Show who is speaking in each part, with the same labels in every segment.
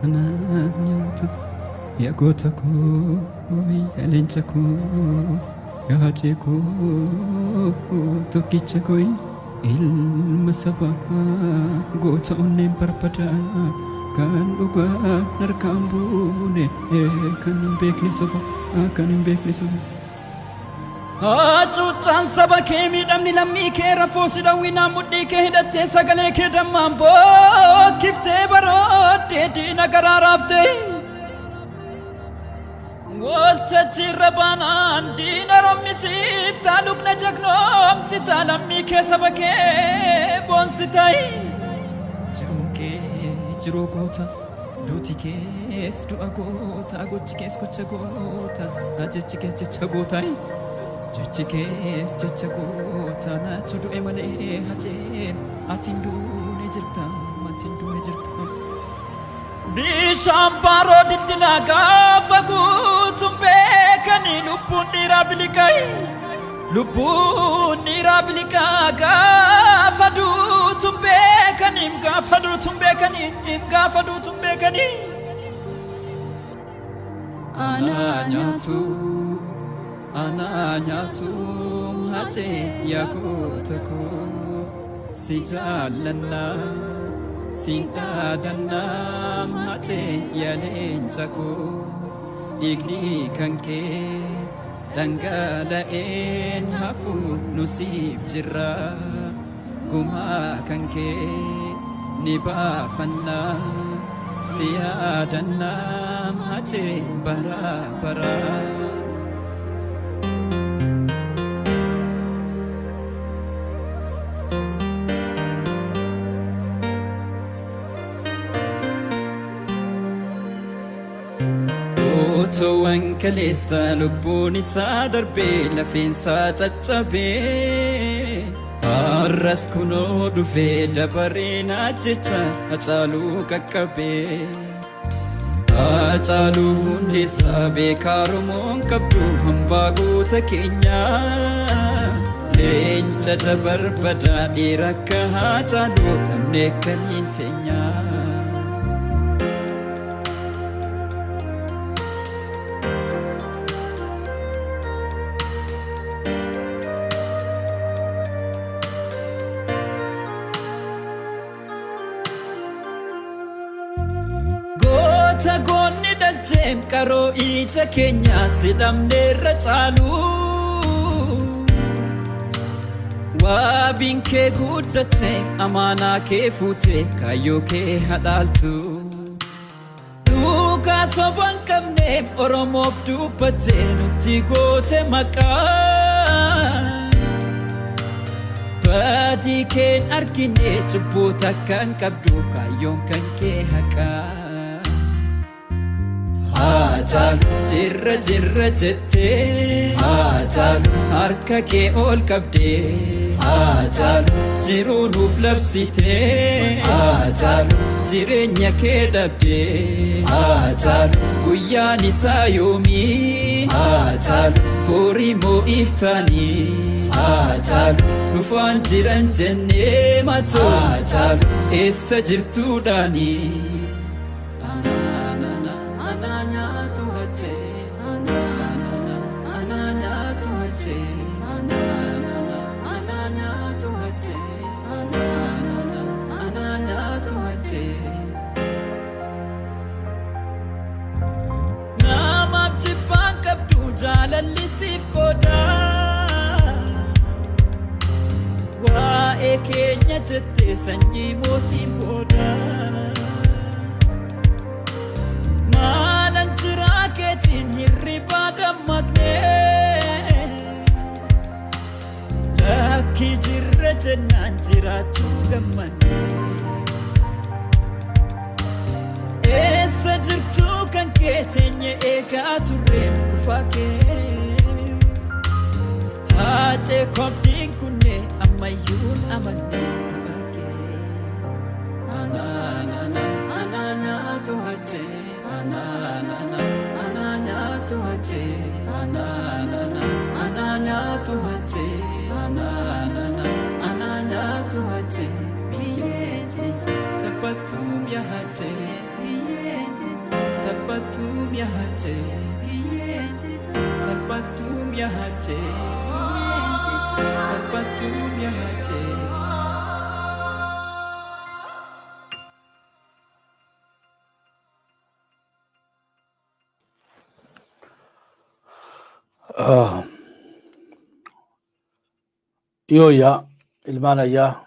Speaker 1: nyatu ya gota ko ya lencha ko ya hache ko tokkicha ko ilma saba gota onnen barpada kan uga narkam bune kan bekni saba Acuucaan saba kee miidhamni lammii kee rafoosi dhawwinaan mudhii kee hidhattee sagalee kee dammaan bookkiftee barooddee diina garaa raaftee waltajjiirra baanaan diina rommisiiftaa lubna jagnoomsitaa lammii kee saba kee boonsitaa jiruun kee jiruu goota duuti kees du'a goota gochi kees gocha goota ajechi kees jecha goota Chichikes chichakota na chudu emale hajem atindune jirta Bishambaro didilaga fagutumbe kani lupun irabilika gafadutumbe kani Ananyatu hate yakotako si jallanna si adanna hate yalenchako digni kanke dhangala'een hafu nusiif jirra guma kanke ni baafanna si adanna hate bara Towan kalesa lubbuun isaa darbee lafeensaa caccabee arras kunoo dhufee dabareenaa jecha hacaaluu qaqqabee hacaaluu hundeessaa beekaa Oromoon qabdu hambaa goota keenyaa leenca jabarbadaa dhiira akka hacaaluu dhabnee kaliin teenyaa Tagonni dalchem karo ija kenya sidamne rachalu Wabin ke guddate amana ke fute kayo ke hadaltu Duka soban kamne Oromof dubbate nuti gote maka Badi ken argine cubbota kan kabdu kayon kan ke haka Hacaalu jirra jette Hacaalu harka kee ol qabde Hacaalu jiruu nuuf labsite Hacaalu jireenya kee dhabde Hacaalu guyyaan isaa yoomii Hacaalu borii moo iftaanii Hacaalu dhufaan jiran jennee matoo Hacaalu eessa jirtuudhaanii Jalallisif koda Wae kenya jette sanyi mootiin booda Maalan jiraa keetiin hirribaa dammaqnee Lakki jirra jennaan jiraachuu gammannee Eessa jirtuu kan kee teenye eegaa turreen dhufaa kee Haacee koobdiin kunne ammayyuun amanneen du'aa kee Anaanaatu hachee Anaanaatu hachee Anaanaatu hachee Anaanaatu yahache Salpatum yahache Salpatum yahache Salpatum yahache
Speaker 2: Yo ya ilmana ya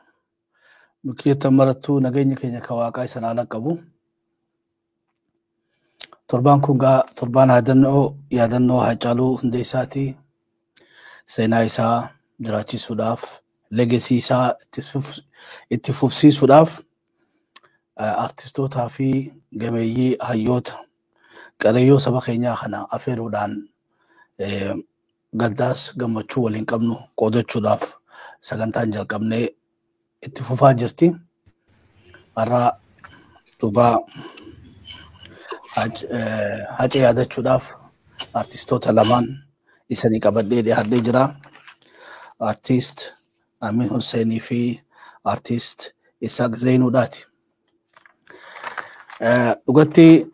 Speaker 2: mukiyata maratu nagayni kenya kawaqa isana laqabu torban kunga torban yadanno hacalu hundeysati seenaa isaa jiraachisuudhaaf legacy isaa itti fufsiisuudhaaf artistootaa fi gameeyyii hayyoota qarayyoo saba keenyaa kana afeeruudhaan gaddaas gammachuu waliin qabnu qoodachuudhaaf sagantaan jalqabnee itti fufaa jirti. Har'a dhubaa haca yaadachuudhaaf artistoota lamaan isanii qabadhee dhiyaadhee jira. Artist Amiin Huseenii fi artist Isaaq Zeenuudhaati. Dhugatti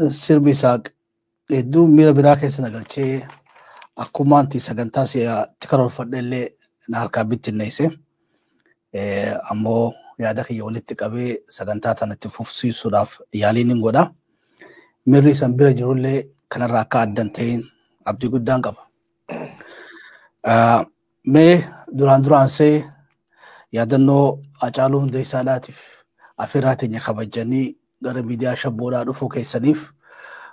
Speaker 2: sirbi Isaaq hedduu miira biraa keessa nagalchee akkuma anti sagantaa si'aatti karoorfadhe illee na harkaa bittinneesse. Ammoo yaada kiyya walitti qabee sagantaa tanatti fufsiisuudhaaf yaaliin hin godha. Miirri isan bira jirullee kanarraa akka addan ta'in abdii guddaan qaba. Mee duraansee yaadannoo Hacaaluu Hundeessaadhaatiif afeerraa teenya kabajanii gara miidiyaa SHABOodhaa dhufuu keessaniif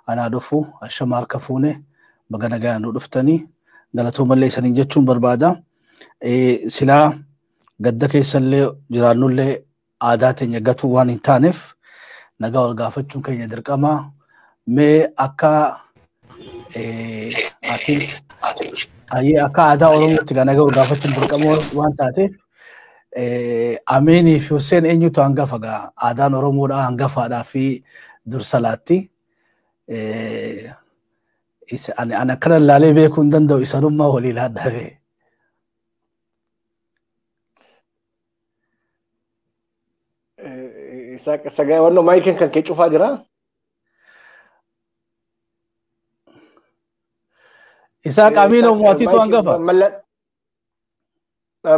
Speaker 2: anaa dhufu ashama harka fuune baga nagaan nu dhuftanii galatoomallee isaniin jechuun barbaada. Silaa gadda keessallee jiraannullee aadaa teenya gatuu waan hin taaneef nagaa wal gaafachuun keenya dirqama. Mee akka akka aadaa Oromootti nagaa wal gaafachuun dirqama waan taateef Amiinii fi Huseen eenyutu hangafa gaa aadaan Oromoodhaa hangafaadhaa fi dursalaatti. Ana akkana ilaalee beekuu hin danda'u isanummaa walii laadhaabee.
Speaker 3: Sagaa wannoo maayikiin kan kee cufaa jiraa?
Speaker 2: Isaaq Amiinoo mootiitu hangafa.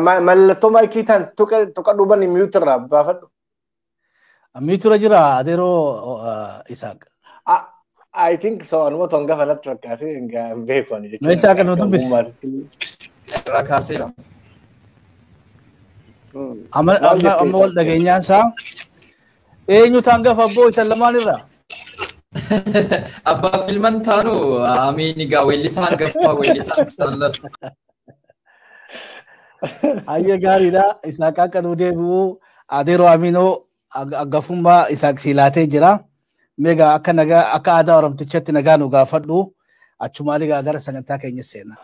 Speaker 3: Mallattoo maayikii tan tuqa dhuban miyuutu irraa baafadhu.
Speaker 2: Miyuutu jira adeeroo Isaaq.
Speaker 3: I think so. Anuma tu hangafa natti fakkaate hin beekan jechuudha.
Speaker 2: Mee Isaaq nu dubbisi.
Speaker 1: Irraa kaaseera.
Speaker 2: Amma wal dhageenyaan isaa eenyutu hangafa abboo isan lamaan irraa?
Speaker 1: Abbaa filman taanu Amiin egaa weellisaa hangafa weellisaa salladhu.
Speaker 2: Ayya gaariidha. Isaaq akka nu deebi'u adeeroo Amiinoo hangafummaa Isaaq siilaatee jira. Mega akka nagaa akka aadaa Oromtichatti nagaa nu gaafadhu achumaan egaa gara sagantaa keenya seena.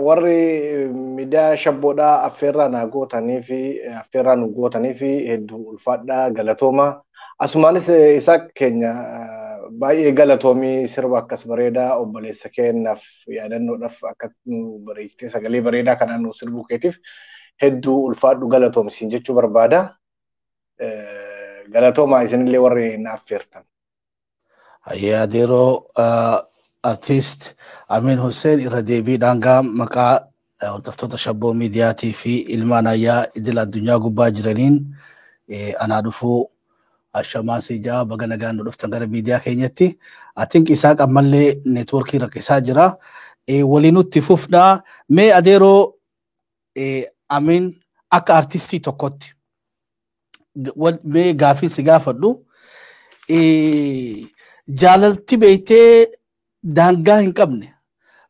Speaker 3: Warri miidiyaa SHABOodhaa affeerraa naa gootanii fi affeerraa nu gootanii fi hedduu ulfaadhaa galatooma. Asumaanis Isaaq keenya baay'ee galatoomii sirba akkas bareedaa obboleessa keenyaaf yaadannoodhaaf akka nu bareechitee sagalee bareedaa kanaan nu sirbuu keetiif hedduu ulfaadhu galatoomsiin jechuu barbaada. Galatooma isinillee warri na affeertan.
Speaker 2: Ayya adeeroo artist Amiin Huseen irra deebiidhaan gaa maqaa hordoftoota SHABO miidiyaatii fi ilmaan ayyaa idil addunyaa gubbaa jiraniin anaa dhufuu ashamaa sijaa baga nagaan nu dhuftan gara miidiyaa keenyatti. I think Isaaq ammallee neetwoorkii rakkisaa jira. Waliinutti fufnaa. Mee adeeroo Amiin akka artistii tokkotti mee gaafii si gaafadhu jaalalti beeytee daangaa hin qabne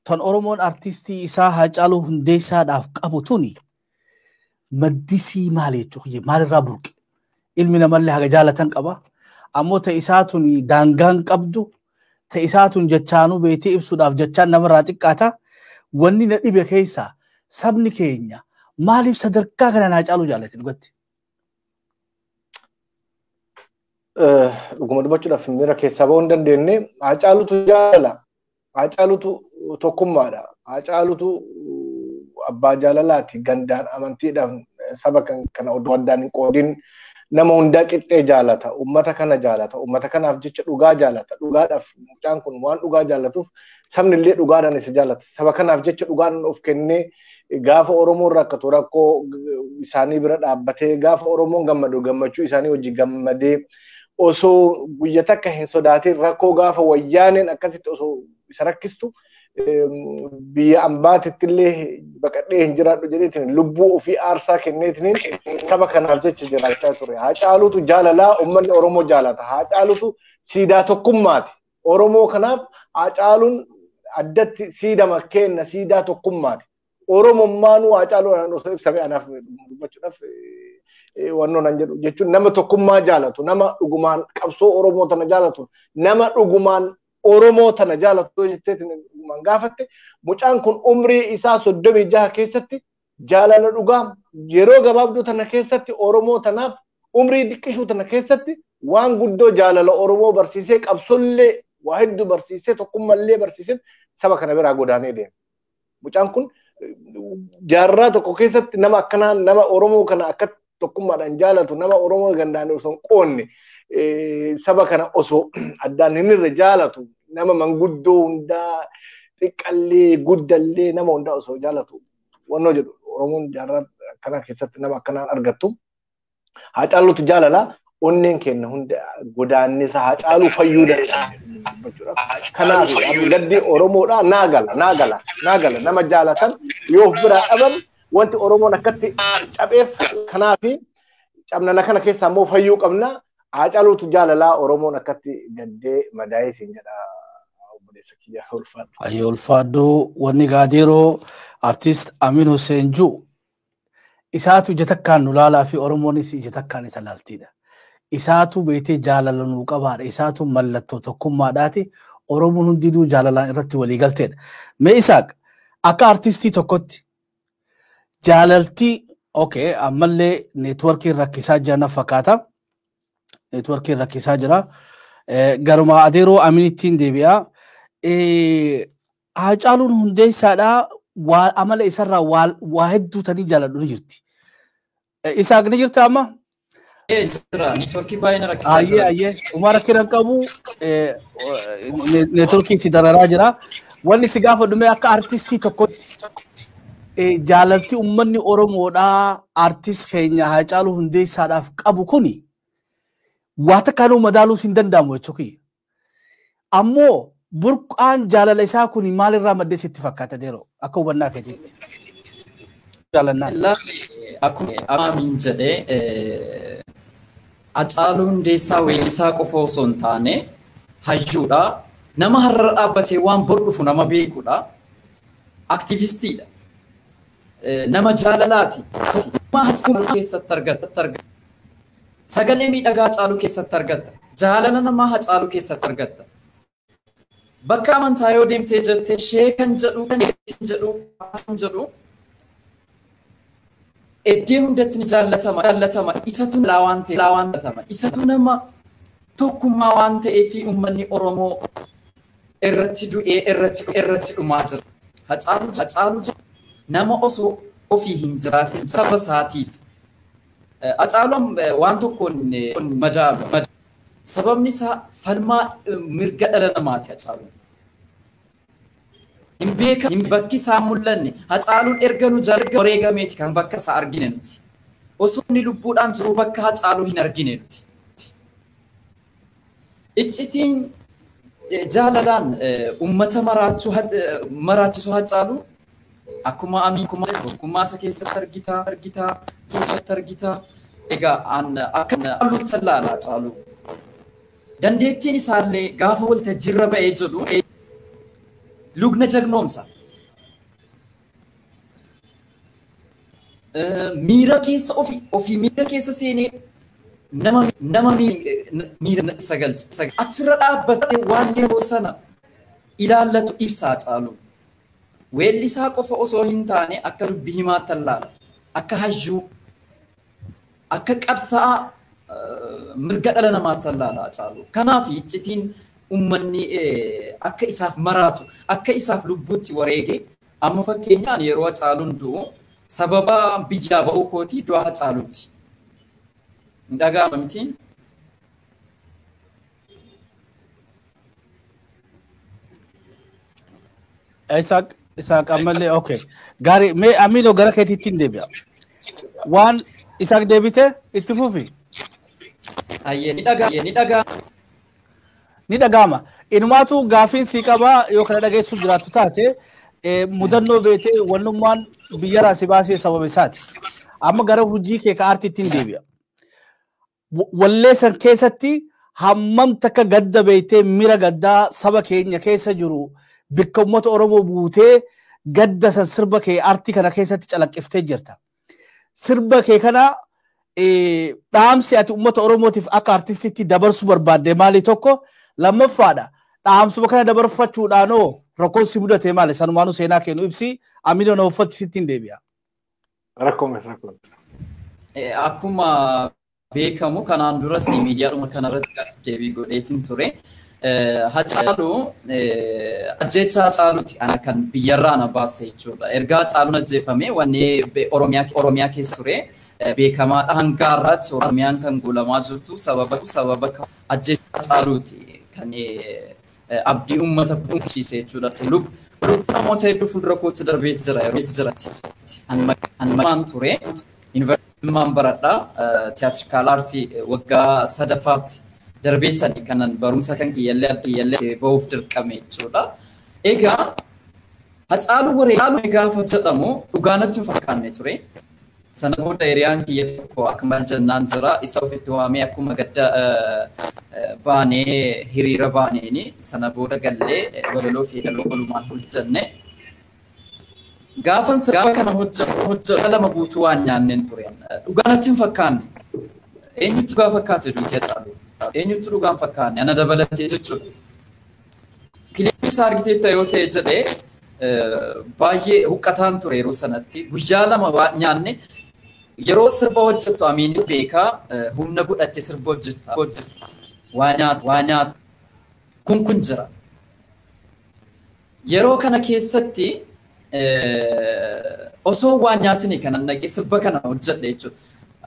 Speaker 2: tan Oromoon artistii isaa Hacaaluu Hundeessaadhaaf qabu tuni maddisii maali jechuudha maalirraa burqe ilmi namallee haga jaalatan qaba ammoo ta isaa tuni daangaan qabdu ta isaa tun jechaanuu beeytee ibsuudhaaf jechaan namarraa xiqqaata wanni na dhibe keessa sabni keenya maaliif sadarkaa kana Hacaaluu jaalate dhugatti.
Speaker 3: Dhuguma dubbachuudhaaf miira keessaa bahuu hin dandeenye Hacaaluutu jaalala. Hacaaluutu tokkummaadha. Hacaaluutu abbaa jaalalaati. Gandaan amantiidhaan saba kana oduu addaan hin qoodin nama hundaa qixxee jaalata, ummata kana jaalata, ummata kanaaf jecha dhugaa jaalata, dhugaadhaaf mucaan kun waan dhugaa jaalatuuf sabni illee dhugaadhaan isa jaalata. Saba kanaaf jecha dhugaadhaan of kennee gaafa Oromoon rakkatu rakkoo isaanii bira dhaabbatee gaafa Oromoon gammadu gammachuu isaanii wajji gammadee osoo guyya takka hin sodaatin rakkoo gaafa wayyaaneen akkasitti osoo isa rakkistu biyya ambaatitti illee baqadhee hin jiraadhu jedheetiin lubbuu ofii aarsaa kenneetiin saba kanaaf jecha jiraachaa ture. Haacaaluutu jaalalaa uummanni Oromoo jaalata. Haacaaluutu siidaa tokkummaati. Oromoo kanaaf Haacaaluun addatti siidama kenna siidaa tokkummaati. Oromummaanuu Haacaaluudhaan osoo ibsame anaaf dubbachuudhaaf wannoon jedhu jechuun nama tokkummaa jaalatu, nama dhugumaan qabsoo Oromoo tana jaalatu, nama dhugumaan Oromoo tana jaalatu jetteetiin dhugumaan gaafatte mucaan kun umrii isaa 36 keessatti jaalala dhugaa yeroo gabaabduu tana keessatti Oromoo tanaaf umrii diqqishuu tana keessatti waan guddoo jaalala Oromoo barsiisee qabsollee waa hedduu barsiisee tokkummallee barsiisee saba kana biraa godaanee deema. Mucaan kun jaarraa tokko keessatti nama akkanaan nama Oromoo kana akka tokkummaadhaan jaalatu nama Oromoo gandaan osoo hin qoonne saba kana osoo addaan hin irra jaalatu nama manguddoo hundaa xiqqallee guddallee nama hundaa osoo jaalatu wannoo jedhu Oromoon jaarraa akkanaa keessatti nama akkanaan argattu Haacaaluutu jaalala onneen kenna hunda godaannisa Haacaaluu fayyuu danda'a. Kanaaf gaddi Oromoodhaa naagala nama jaalatan yoo biraa dhaban wanti Oromoon akkatti cabeef kanaafi cabnana kana keessaa immoo fayyuu qabna. Haacaaluutu jaalalaa Oromoon akkatti gaddee madaa'ee siin jedha.
Speaker 2: Ayo ulfaadhu wanni gaadiroo artist Amiin Huseen Juu isaatu ija takkaan nu laalaa fi Oromoonis ija takkaan isa laaltiidha. Isaatu beetee jaalala nuu qabaadha. Isaatu mallattoo tokkummaadhaati. Oromoon hundinuu jaalalaan irratti walii galteedha. Mee Isaaq akka artistii tokkotti jaalaltii ammallee neetworkiin rakkisaa jira fakkaata. Neetworkiin rakkisaa jira. Garuma adeeroo Amiinittiin deebi'aa. Haacaaluun hundeessaadhaa amala isarraa waa hedduu tanii jaaladhu ni jirti. Isaaq ni jirta amma?
Speaker 1: Neetworkii baay'ina rakkisaa jira.
Speaker 2: Umara kiran qabu neetworkii si dararaa jira. Wanni si gaafa dhume akka artistii tokkotti jaalaltii uummanni Oromoodhaa artist keenya Haacaaluu hundeessaadhaaf qabu kuni waa takkaanuu madaaluu hin danda'amu jechuudha. Ammoo burqaan jaalala isaa kuni maalirraa maddee sitti fakkaata deeroo akka hubannaa keetiitti. Jaalannaa.
Speaker 1: Akkuma Amiin jedhee Haacaaluu hundeessaa weellisaa qofa osoo hin taane hayyuudha. Nama har'a dhaabbatee waan bor dhufu nama beekuudha. Aktivistiidha. Nama jaalalaati. Haacaaluu keessatti argatta. Sagalee miidhagaa Haacaaluu keessatti argatta. Jaalala namaa Haacaaluu keessatti argatta. Bakka amantaa yoo deemtee jettee sheekan jedhu eddee hundatti ni jaallatama. Isatu laawwantatama. Isatu nama tokkummaa waan ta'eef uummanni Oromoo irratti du'ee irratti dhumaa jira. Haacaaluu nama osoo ofii hin jiraatin saba isaatiif. Haacaaluun waan tokkoon madaalu. Sababni isaa falmaa mirga dhala namaati Haacaaluun. Hin bakki isaa mul'anne Haacaaluun erga nu jalga wareegameeti kan bakka isaa argine nuti. Osoo inni lubbuudhaan jiru bakka Haacaaluu hin argine nuti. Iccitiin jaalalaan uummata maraachisu Haacaaluu akkuma Amiin tokkummaa isa keessatti argita. Egaa akka Haacaaluu laala Haacaaluu. Dandeettiin isaallee gaafa waltajjiirra ba'ee jedhu lugna jagnoomsa. Miira keessa ofii miira keessa seenee nama miira sagalcha. Achirra dhaabbatee waan yeroo sana ilaallatu ibsa Haacaaluu. Weellisaa qofa osoo hin taane akka dubbii himaatti laala. Akka hayyuu. Akka qabsaa'aa mirga dhala namaatti laala Haacaaluu. Kanaaf iccitiin uummanni akka isaaf maraatu, akka isaaf lubbuutti wareege amma fakkeenyaan yeroo Haacaaluun du'u sababa biyyaa ba'uu kootii du'a Haacaaluuti. Dhaga'ama miti.
Speaker 2: Isaaq ammallee okay. Gaarii mee Amiinoo gara keetiitiin deebi'a. Waan Isaaq deebite itti fufi.
Speaker 1: Ayyee ni dhagaa.
Speaker 2: Ni dhaga'ama. Inumaatu gaafiin sii qabaa yoo kana dhageessuuf jiraattu taate mudannoo beetee wannummaan biyya raasii baasee sababa isaati. Amma gara hojii kee ka aartiittiin deebi'a. Wallee san keessatti hammam takka gadda beetee mira gaddaa saba keenya keessa jiru bikka uummata Oromoo buutee gadda san sirba kee aartii kana keessatti calaqqiftee jirta. Sirba kee kana dhaamsi ati uummata Oromootiif akka aartistiitti dabarsuu barbaadde maali tokko lammaffaadha. Dhaamsuma kana dabarfachuudhaanoo rakkoon si mudate maali sanumaanuu seenaa kennu ibsi Amiinoo na uffachiisittiin deebi'a.
Speaker 3: Rakkoon.
Speaker 1: Akkuma beekamu kanaan duras miidiyaadhuma kanarratti gaaffii deebii godheetiin ture. Hacaaluu ajjeechaa Hacaaluuti ana kan biyyarraa na baase jechuudha. Ergaa Hacaaluun ajjeefame wanni Oromiyaa keessa ture beekamaadha hanga har'aatti Oromiyaan kan golamaa jirtu sababa ajjeechaa Hacaaluuti kan abdii uummata dhuunchiise jechuudha. Lubbuun namoota hedduu fuuldura kootti darbeeti jira yeroo itti jiratti. Anmaan ture yuunivarsiitiin baradhaa tiyaatirikaal aartii waggaa sadaffaatti darbeetani kanan barumsa kan kiyyallee bahuuf dirqame jechuudha. Egaa Hacaaluu wareegaaluu gaafa jedhamu dhugaanatti hin fakkaanne ture. Sana booda hiriyaan kiyya tokko akkuma jennaan jira isa ofitti waamee akkuma gadda baanee hiriira baaneeni sana booda gallee walaloo fi dhaloo walumaan hojjenne. Gaafa kana hojjeta lama guutuu waan nyaanneen ture. Dhugaanatti hin fakkaanne. Eenyutti dhugaa fakkaate duuti Hacaaluu? Eenyutti dhugaan fakkaanne? Ana dabalatee jechuudha. Kiliipii isaa argiteetta yoo ta'e jedhee baay'ee huqqataan ture yeroo sanatti. Guyyaa lama waan nyaanne yeroo sirba hojjettu Amiin beekaa humna godhatte sirba hojjetta. Waa nyaatu. Kun jira. Yeroo kana keessatti osoo waan nyaatini kanan naqee sirba kana hojjedhe jechuudha.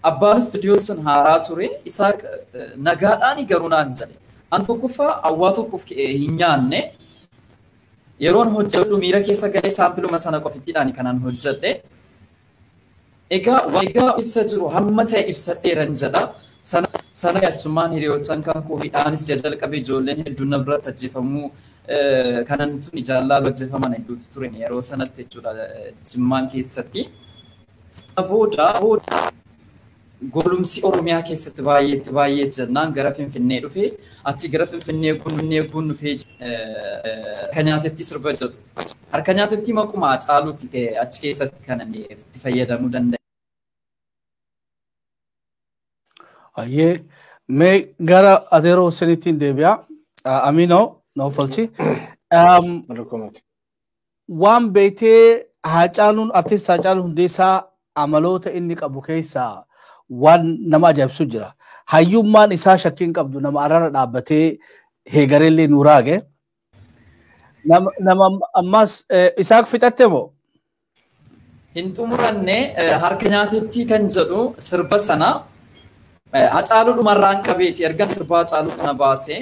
Speaker 1: Abbaan istuudiyoo sun haaraa ture isaa nagaadhaan garuu naan jedhe. An tokkoffaa awwaa tokkoof hin nyaanne yeroon hojjedhu miira keessa galee saampiluma sana qofittiidhaan kanan hojjedhe. Egaa isa jiru hamma ta'e ibsadheeran jedha. Sana yaachummaan hiriyootaan kan koo hidhaanis jalqabe ijoolleen hedduun na biratti ajjeefamuu kanan tuni jaalala ajjeefaman hedduutu turen yeroo sanatti jechuudha Jimmaan keessatti. Sana booda golumsi Oromiyaa keessatti baay'ee jennaan gara Finfinnee dhufee achi gara Finfinnee kun dhufee harka nyaatetti sirba jedhu. Harka nyaatetti maquma Hacaaluuti achi keessatti kanan itti fayyadamuu danda'e.
Speaker 2: Ayyee mee gara adeeroo Huseeniittiin deebi'a. Amiinoo na uffalchi. Waan beektee Hacaaluun artiist Hacaaluu Hundeessaa amaloota inni qabu keessaa waan nama ajaa'ibsu jira. Hayyummaan isaa shakkiin qabdu nama arara dhaabbatee heegareellee nuuraage. Nama ammas Isaaq fixatte moo?
Speaker 1: Hin xumuranne harka nyaatetti kan jedhu sirba sana Hacaaluu dhumarraan qabeeti erga sirba Hacaaluu kana baase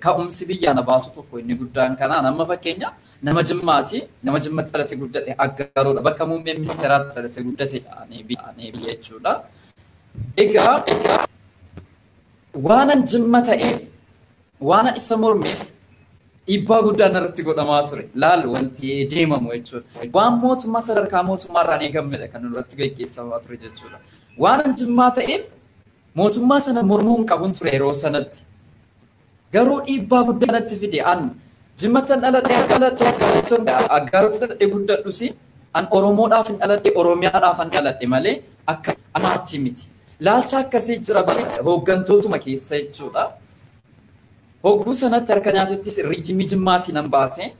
Speaker 1: ka'umsi biyyaa na baasu tokko inni guddaan kana nama fakkeenya nama Jimmaati nama Jimmatti dhalate guddate Aggaroodha bakka muummeen ministeeraatti dhalate guddate biyya jechuudha. Egaa waanan Jimma ta'eef waanan isa mormeef dhiibbaa guddaan irratti godhamaa ture. Laalu wanti deemamu jechuudha. Waan mootummaa sadarkaa mootummaarraan eegamedha kan irratti gaggeessamaa ture jechuudha. Waanan Jimmaa ta'eef mootummaa sana mormuun qabuun ture yeroo sanatti. Garuu dhiibbaa guddaan natti fide an Jimmatan dhaladhe Aggaarootti dhaladhe guddadhusi an Oromoodhaaf hin dhaladhe Oromiyaadhaaf hin dhaladhe malee akka amaatti miti. Laalcha akkasii jira hooggantootuma keessa jechuudha. Hogguu sanatti harka nyaatettis riitimii Jimmaatii nan baase.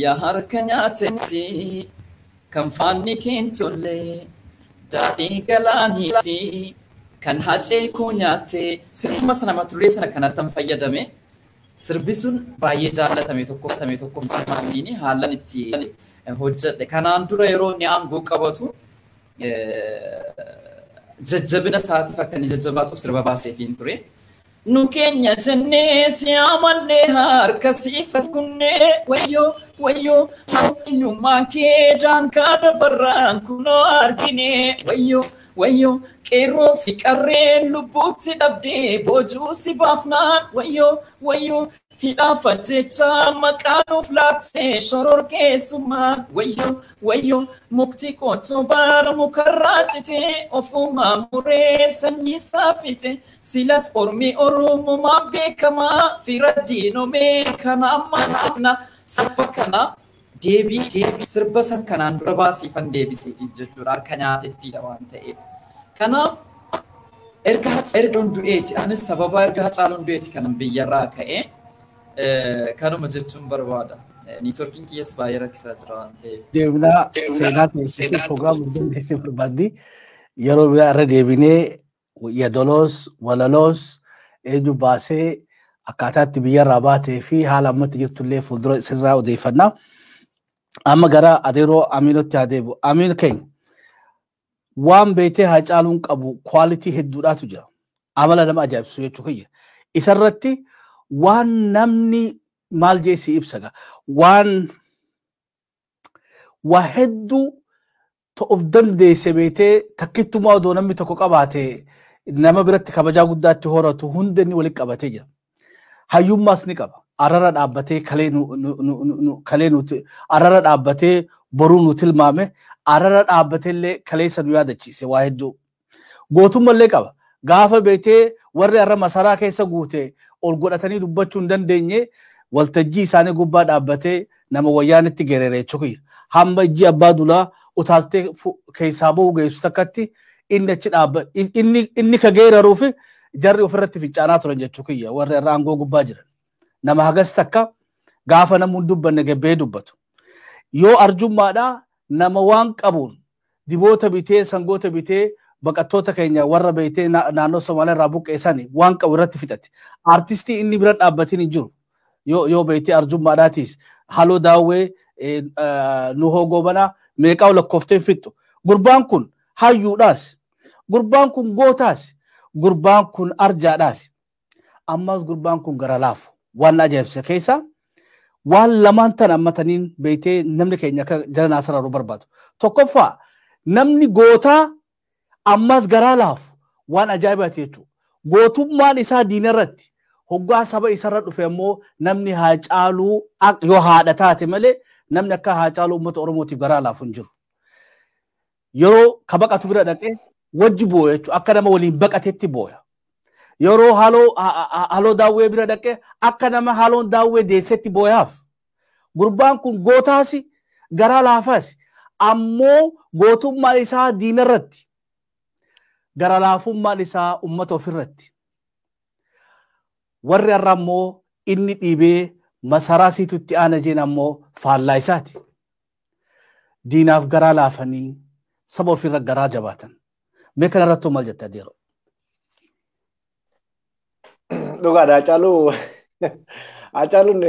Speaker 1: Yaa harka nyaatetti kan faanni keentollee daadhii galaanii fi kan hacee koo nyaate sirba sana maturee sana kanattan fayyadame. Sirbi sun baay'ee jaallatame tokkoof Jimmaatiin haalan itti hojjedhe. Kanaan dura yeroo inni aangoo qabatu jajjabina isaatiif akka inni jajjabaatuuf sirba baaseefiin ture. Nu keenya jennee si amannee harka siif askunnee wayyoo eenyummaan kee daangaa dabarraan kunoo argine wayyoo qeerroo fi qarreen lubbuutti dhabdee boojuu si baafnaan wayyoo hidhaafa jecha maqaa nuuf laattee shororkeessummaan wayyoo mukti qottoo baala mukarraa citee ofumaa muree sanyii saafite silas ormi oromumaa beekamaa fira diinomee kana ammaan jenna sirba kana deebii sirba san kanaan dura baasiifan deebiseefiif jechuudha harka nyaatettiidha waan ta'eef. Kanaaf erga hundu'eeti anis sababa erga Hacaaluun du'eeti kanan biyyarraa ka'ee kanuma jechuun barbaada. Niitoorkiin kiyyas baay'ee rakkisaa jira waan ta'eef.
Speaker 2: Deemnaa seenaa teessisii pirogiraamii dandeessee barbaaddi yeroo biraa irra deebinee yadaloos walaloos eenyu baasee akkaataatti biyyarraa baatee fi haala ammatti jirtullee fuuldura sirraa odeeffannaa. Amma gara adeeroo Amiinotti haa deebi'u. Amiin keenya waan beetee Hacaaluun qabu kwaalitii hedduudhaatu jira. Amala nama ajaa'ibsu jechuu kiyya. Isarratti waan namni maal jeessi ibsaga waan hedduu of dandeesse beetee takkittumaa odoo namni tokko qabaate nama biratti kabajaa guddaatti horatu hundanni walitti qabatee jira. Hayyummaas ni qaba. Arara dhaabbatee kalee nuti arara dhaabbatee boruu nu tilmaame arara dhaabbatee illee kaleessa nu yaadachiise waa hedduu. Gootummallee qaba. Gaafa beetee warri arra masaraa keessa guute ol godhatanii dubbachuu hin dandeenye waltajjii isaanii gubbaa dhaabbatee nama wayyaanitti geerere jechuudha. Hamba ijji abbaa dulaa utaaltee keessaa ba'uu geessu takkatti inni achi inni ka geeraruufi jarri ofirratti fincaanaa turan jechuudha. Warri irraa aangoo gubbaa jiran. Nama hagas takka gaafa namuun dubbanne gabbee dubbatu. Yoo arjummaadhaa nama waan qabuun diboota bitee sangoota bitee baqattoota keenya warra beetee naannoo Somaalee irraa buqqeessanii waan qabu irratti fixate. Artistii inni bira dhaabbatiin hin jiru. Yoo beetee arjummaadhaatis haloo daawwee nuhoo goobanaa meeqaa lakkooftee fixxu. Gurbaan kun hayyuudhaas. Gurbaan kun gootaas. Gurbaan kun arjaadhaas. Ammas gurbaan kun gara laafu. Waan ajaa'ibsa keessa waan lamaan tan ammataniin beetee namni keenya akka jala naasararuu barbaadu. Tokkoffaa namni gootaa ammas garaa laafu waan ajaa'ibaati jechuudha. Gootummaan isaa diinarratti hoggaa saba isarra dhufe immoo namni Hacaaluu yoo haadha taate malee namni akka Hacaaluu uummata Oromootiif garaa laafu hin jiru. Yeroo ka baqatu bira dhaqee wajji booya jechuudha. Akka nama waliin baqatetti booya. Yeroo haloo daawwee bira dhaqee akka nama haloon daawwee deessetti booyaaf. Gurbaan kun gootaas garaa laafaas ammoo gootummaan isaa diinarratti. Gara laafummaan isaa uummata ofirratti. Warri irraa immoo inni dhiibee masaraa siitutti aana jeen ammoo faallaa isaati. Diinaaf garaa laafanii saba ofirra garaa jabaatan. Mee kanarratti maal jette adeero?
Speaker 3: Dhugaadha Hacaaluun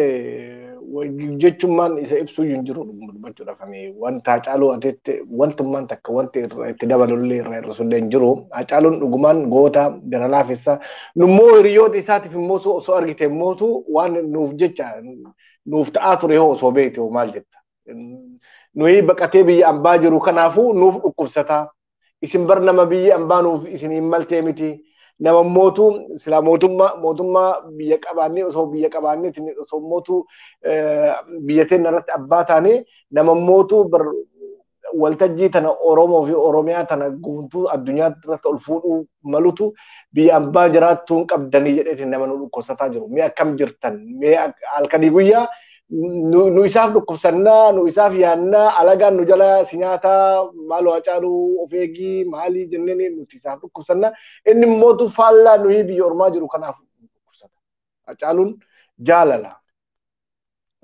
Speaker 3: jechuummaan isa ibsuu hin jiru dubbachuudhaaf wanta Hacaaluu adeette wantummaan takka wanti itti dabalullee irra sullee hin jiru. Hacaaluun dhugumaan goota gara laafessa nummoo hiriyoota isaatiif immoo osoo argite immootu waan nuuf jecha nuuf ta'aa ture hoo osoo beekte maal jetta. Nuyi baqatee biyya ambaa jiru kanaafuu nuuf dhukkubsataa. Isin bar nama biyya ambaa nuuf isin hin maltee miti. Nama mootu sila mootummaa biyya qabaannee osoo biyya qabaannee osoo mootu biyyateen irratti abbaa taane nama mootu waltajjii tana Oromoo fi Oromiyaa tana guutuu addunyaa irratti ol fuudhuu malutu biyya ambaa jiraattuun qabdanii jedheetiin nama nu dhukkubsataa jiru. Mee akkam jirtan? Mee halkanii guyyaa nu isaaf dhukkubsannaa nu isaaf yaannaa alagaan nu jala si nyaataa maaloo Hacaaluu of eegii maalii jenneen nuti isaaf dhukkubsannaa inni mootu faallaa nuyi biyya ormaa jiru kanaaf dhukkubsata. Hacaaluun jaalala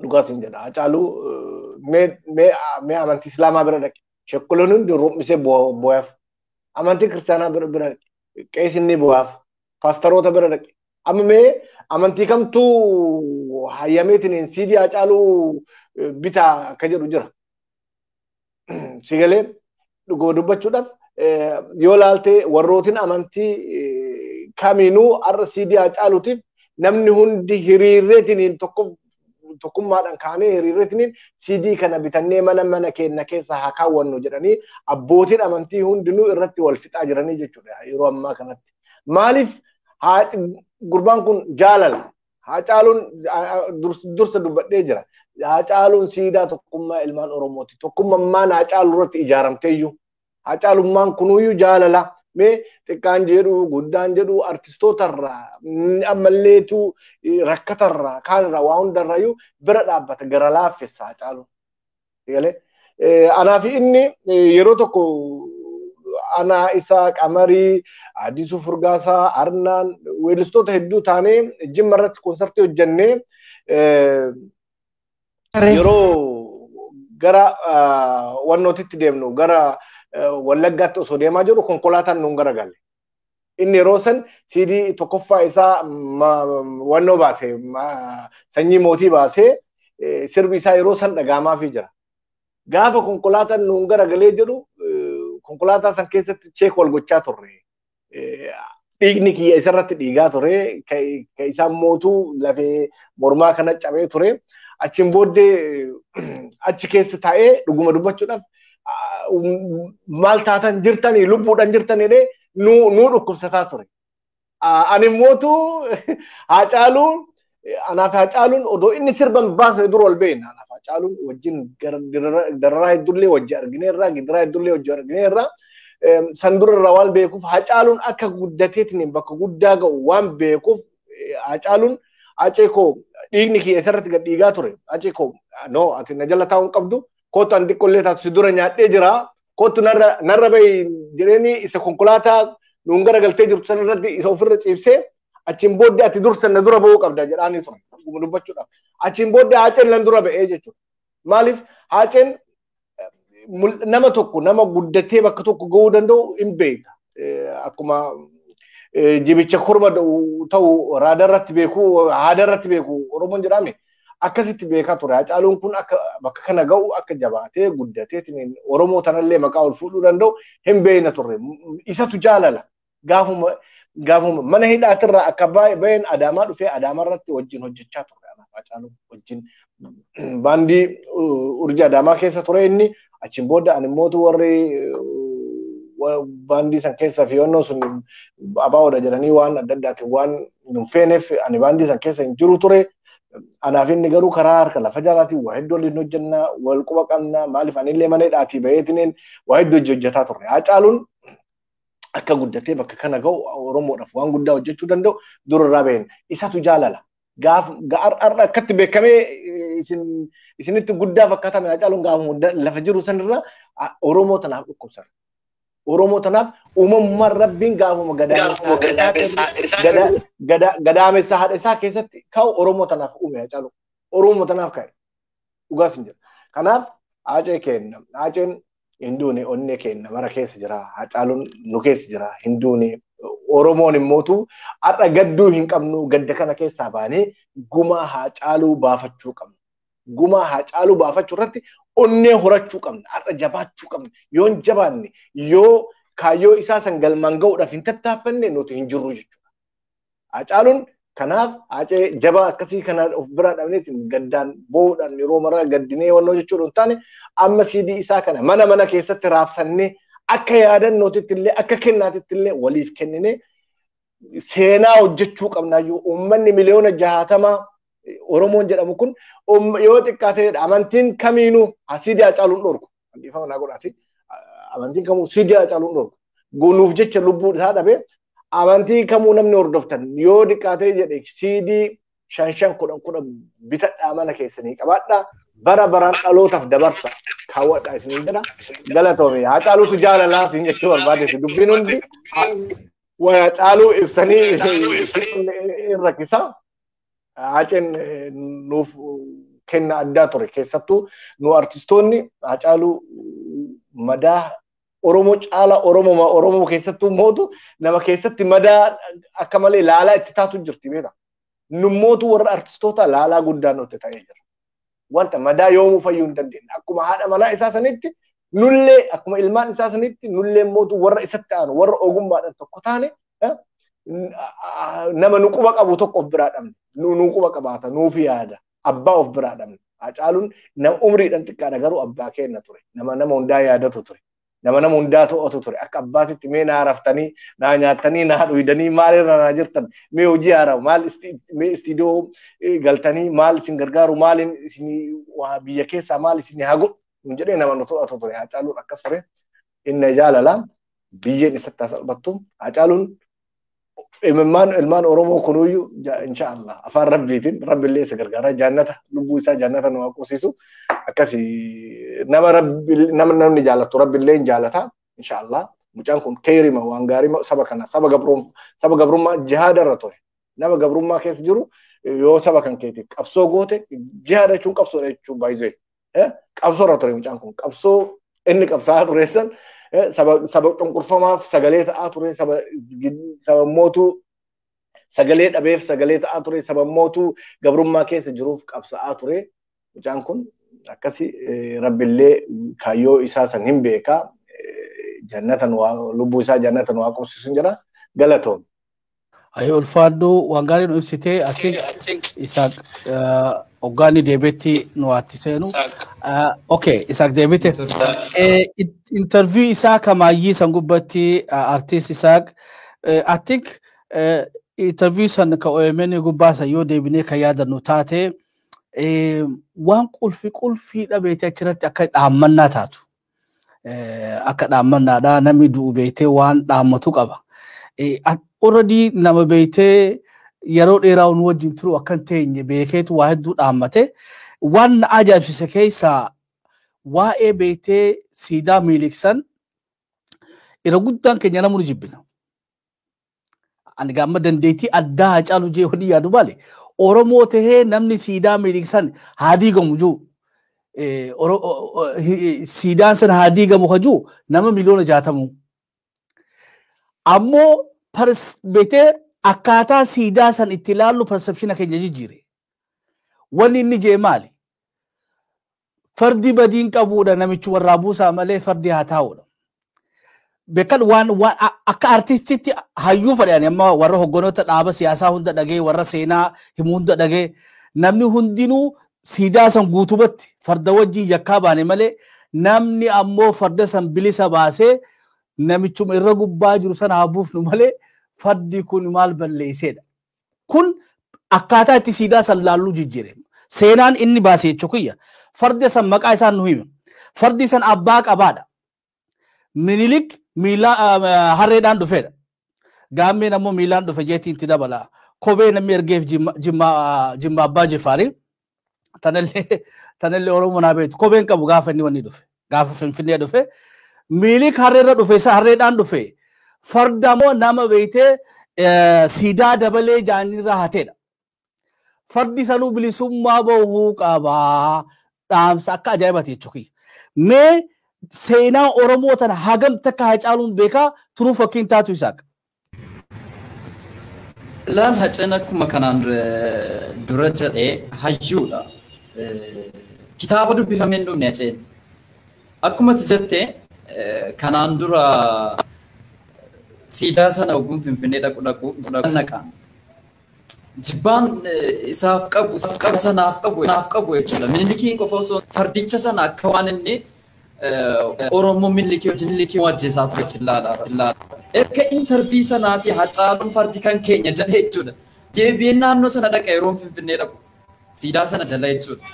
Speaker 3: dhugaas hin jedha. Hacaaluu mee amantii Islaamaa bira dhaqe shekkoloon hundi rummisee booyaaf amantii kiristaanaa bira dhaqe qeesinni booyaaf paastaroota bira dhaqe amma mee amantii kamtuu hayyameetiin Siidaa Hacaaluu bitaa akka jedhu jira. Sigalee dhuguma dubbachuudhaaf yoo laalte warrootiin amantii kamiinuu arra Siidaa Hacaaluutiif namni hundi hiriirreetiniin tokkummaadhaan kaanee hiriirreetiniin Siidaa kana bitannee mana keenya keessa haa kaawwannu jedhanii abbootiin amantii hundinuu irratti wal fixaa jiranii jechuudha yeroo ammaa kanatti. Maaliif gurbaan kun jaalala. Hacaaluun dursa dubbadhee jira. Hacaaluun Siidaa tokkummaa ilmaan Oromooti. Tokkummaan Hacaaluu irratti ijaaramteeyyuu. Hacaalummaan kunuyyuu jaalala. Mee xiqqaan jedhu guddaan jedhu artistootarraa ammalleetu rakkatarraa kaanirraa waa hundarrayyuu bira dhaabbata gara laaffessa Hacaaluun. Anaa fi inni yeroo tokko ana Isaaq Amarii Addisu Furgaasaa Arnaan weellistoota hedduu taanee Jimma irratti konsertii hojjennee yeroo gara wannootitti deemnu gara Wallaggaatti osoo deemaa jiru konkolaataan nuun garagalle. Inni yeroo san CD tokkoffaa isaa wannoo baasee sanyii mootii baasee sirbi isaa yeroo san dhagaamaafii jira. Gaafa konkolaataan nuun garagalee jedhu konkolaataa san keessatti cheek wal gochaa turre. Dhiigni kiyya isarratti dhiigaa ture. Ka isaan mootuu lafee mormaa kana cabee ture. Achiin booddee achi keessa taa'ee dhuguma dubbachuudhaaf maal taatan jirtanii lubbuudhaan jirtanii nuu dhukkubsataa ture. Ani mootuu Hacaaluun anaaf Hacaaluun odoo inni sirban baasne dura ol beekna. Anaaf Hacaaluun wajjin dararaa heddullee wajji argineerra gidiraa heddullee wajji argineerra. San durarraa waan beekuuf Hacaaluun akka guddateetiin bakka guddaa ga'u waan beekuuf Hacaaluun Aceekoo dhiigni kiyya isarratti gad dhiigaa ture. Aceekoo no ati na jala taa'uun qabdu kootu an xiqqollee taatu si dura nyaadhee jira. Kootu narra bahi jedheeni isa konkolaataa nuun garagaltee jirtu sanarratti isa ofirra ciibsee achiin booddee ati dursa na dura ba'uu qabda jedhaanii ture. Dubbachuudhaaf. Achiin booddee Haceen lan dura ba'ee jechuudha. Maaliif Haceen nama tokko nama guddatee bakka tokko ga'uu danda'u hin beekta. Akkuma jibicha korma ta'u raadarratti beeku haadarratti beeku Oromoon jedhame akkasitti beekaa ture. Hacaaluun kun akka bakka kana ga'u akka jabaatee guddatee Oromoo tanallee maqaa ol fuudhuu danda'u hin beekna turre. Isatu jaalala. Gaafuma mana hidhaatirraa akka baay'een Adaamaa dhufee Adaamarratti wajjin hojjechaa ture. Hacaaluun wajjin baandii urjii Adaamaa keessa ture inni. Achiin booda ani mootu warri baandii san keessa fi onnoo sun abaawoodha jedhanii waan adda addaatiin waan hin feeneef ani baandii san keessa hin jiru ture. Anaaf inni garuu karaa harka lafa jalaatiin waa hedduu waliin hojjennaa wal quba qabnaa maaliif anillee mana hidhaatii baheetiin waa hedduu hojjetaa turre. Hacaaluun akka guddatee bakka kana ga'u Oromoodhaaf waan guddaa hojjechuu danda'u durarraa baheen isatu jaalala. Har'a akkatti beekamee isinitti guddaa fakkaatame Hacaaluun gaafuma lafa jiru sanirra Oromoo tanaaf dhukkubsarra. Oromoo tanaaf uumamummaan Rabbiin gaafuma gadaamessa haadha isaa keessatti ka'u Oromoo tanaaf uume Hacaaluun. Oromoo tanaaf ka'e. Dhugaas hin jira. Kanaaf Hacee kenna. Haceen hin duune onnee kenna mara keessa jira. Hacaaluun nu keessa jira hin duune. Oromoon immootu har'a gadduu hin qabnu gadda kana keessaa baanee gumaa Hacaaluu baafachuu qabna. Gumaa Hacaaluu baafachuu irratti onnee horachuu qabna. Har'a jabaachuu qabna. Yoo hin jabaanne yoo kaayyoo isaa san galmaan ga'uudhaaf hin tattaaffanne nuti hin jirru jechuudha. Hacaaluun kanaaf Hacee jabaa akkasii kana of biraa dhabneetiin gaddaan bo'uudhaan yeroo maraa gaddinee wannoo jechuudha hin taane amma CD isaa kana mana keessatti raabsannee akka yaadannootitti illee akka kennaatitti illee waliif kennine seenaa hojjechuu qabnaayyuu uummanni miliyoona 60 Oromoon jedhamu kun yoo xiqqaatee amantiin kamiinuu CD Hacaaluun dhorku. Dhiifama naa godhaati. Amantiin kamuu CD Hacaaluun dhorku. Gunuuf jecha lubbuu isaa dhabe amantii kamuu namni hordoftan yoo xiqqaatee jedhe CD 5-10 bitadhaa mana keessanii qabaadhaa. Bara baraan dhalootaaf dabarsa kaawwadhaa isin jedha galatoome Hacaaluutu jaalalaa isin jechuu barbaade dubbiin hundi waa Hacaaluu ibsanii rakkisa. Haceen nuuf kenna addaa ture keessattuu nu artistoonni Hacaaluu madaa Oromoo caala Oromoo keessattuu mootu nama keessatti madaa akka malee laalaa itti taatu jirti beekta. Nu mootu warra artistoota laalaa guddaa nutti ta'ee jira. Wanta madaa yoomuu fayyuu hin dandeenye. Akkuma haadha manaa isaa sanitti nullee akkuma ilmaan isaa sanitti nullee mootu warra isatti aanu warra ogummaadhaan tokko taane nama nu quba qabu tokko of biraa dhabne nu quba qabaata nuuf yaada abbaa of biraa dhabne Hacaaluun nama umriidhaan xiqqaadha garuu abbaa kenna ture nama hundaa yaadatu ture nama hundaa to'atu ture akka abbaatitti mee naa raftanii naa nyaatanii naa dhuydanii maalirra naa jirtan mee hojii haaraw maal mee istiidiyoo galtanii maal isin gargaaru maalin isin waa biyya keessaa maal isin hagu jedhee nama nu to'atu ture Hacaaluun akkas ture inni jaalala biyyeen isatti hasalbattu Hacaaluun ilmaan Oromoo kunuyyuu inshaallah afaan rabbiitiin rabbillee isa gargaara jannata lubbuu isaa jannata nu haqqusiisu akkasi namni jaalatu rabbillee jaalata inshaallah mucaan kun keerima waan gaarii saba kana saba gabrummaa jihaada irra ture nama gabrummaa keessa jiru yoo saba kan keeti qabsoo goote jihaada jechuun qabsoo jechuun baay'ee qabsoo irra ture mucaan kun qabsoo inni qabsaa tureessan saba cunqurfamaaf sagalee ta'aa ture saba mootuu sagalee dhabeef sagalee ta'aa ture saba mootuu gabrummaa keessa jiruuf qabsa'aa ture mucaan kun akkasi rabbillee kaayyoo isaa san hin beeka jannatan lubbuu isaa jannatan waa qubsiisun jira galatoom
Speaker 2: ayo ulfaaddu waan gaarii nu ibsitee Isaaq Ogani deebiti nu atiseenu okay Isaaq deebite interview Isaaq kamaayyi san gubbatti artist Isaaq I think interview san ka OMN gubbasa yoo deebine ka yaadannu taate waan qulfi dhabeeti achirratti akka dhaammannaa taatu akka dhaammannaadha namni du'u beekee waan dhaammatu qaba already nama beekee yeroo dheeraa nu wajjin turu akkan teenye beekeetu waa hedduu dhaammate waan ajaa'ibsiise keessaa waa'ee beekee siidaa miiliksan irra guddaan keenya namuu jibbina ani gamma dandeettii addaa Hacaaluu jee hodii yaadu baale Oromoo tahee namni siidaa miiliksan haadii gamu juu siidaan san haadii gamu hajuu nama miliyoona 60 ammoo beekee akkaataa siidaa san itti ilaallu perception keenya jijjiire wanni inni jee maali fardi badiin qabuudha namichi warraa buusaa malee fardi haa taa'uudha beekan waan akka artistitti hayyuu fadhiyaan amma warra hoggonoota dhaaba siyaasaa hunda dhagee warra seenaa himu hunda dhagee namni hundinuu siidaa san guutubatti farda wajjii yakkaa baane malee namni ammoo farda san bilisa baasee namichuma irra gubbaa jiru sana habuufnu malee fardi kun maal balleesseedha kun akkaataa itti siidaa san laalluu jijjiire seenaan inni baasee chukiyya farda san maqaa isaan nu hime fardi san abbaa qabaadha Minilik miila harreedhaan dhufeedha gaammeen ammoo miilaan dhufe jeetii itti dabala kophee namni ergeef jimma abbaa Jifaari tanallee Oromoo naa beektu kopheen qabu gaafa inni wanni dhufe gaafa Finfinnee dhufe Milik harreerra dhufe isa harreedhaan dhufe farda ammoo nama beekee siidaa dabalee jaanirra hateedha fardi sanuu bilisummaa bahuu qabaa dhaamsa akka ajaa'ibaati jechuudha mee seenaa Oromoo tana hagam takka Hacaaluun beekaa turuu fakkiin taatu Isaaq
Speaker 1: laal Haceen akkuma kanaan dura jedhee hayyuudha kitaaba dubbifameen dhumne Haceen akkuma jettee kanaan dura siidaa sana oguun Finfinnee dhaqu naqaan jibbaan isaaf qabu sanaaf qabu jechuudha Minilikiin qofa osoo fardicha sana akka waan inni Oromoo Minilikii wajjin Minilikii wajjeesaa ture cillaadha erga intervii sanaati Hacaaluun fardi kan keenya jedhe jechuudha deebiin naannoo sana dhaqa yeroo Finfinnee dhaqu siidaa sana jala jechuudha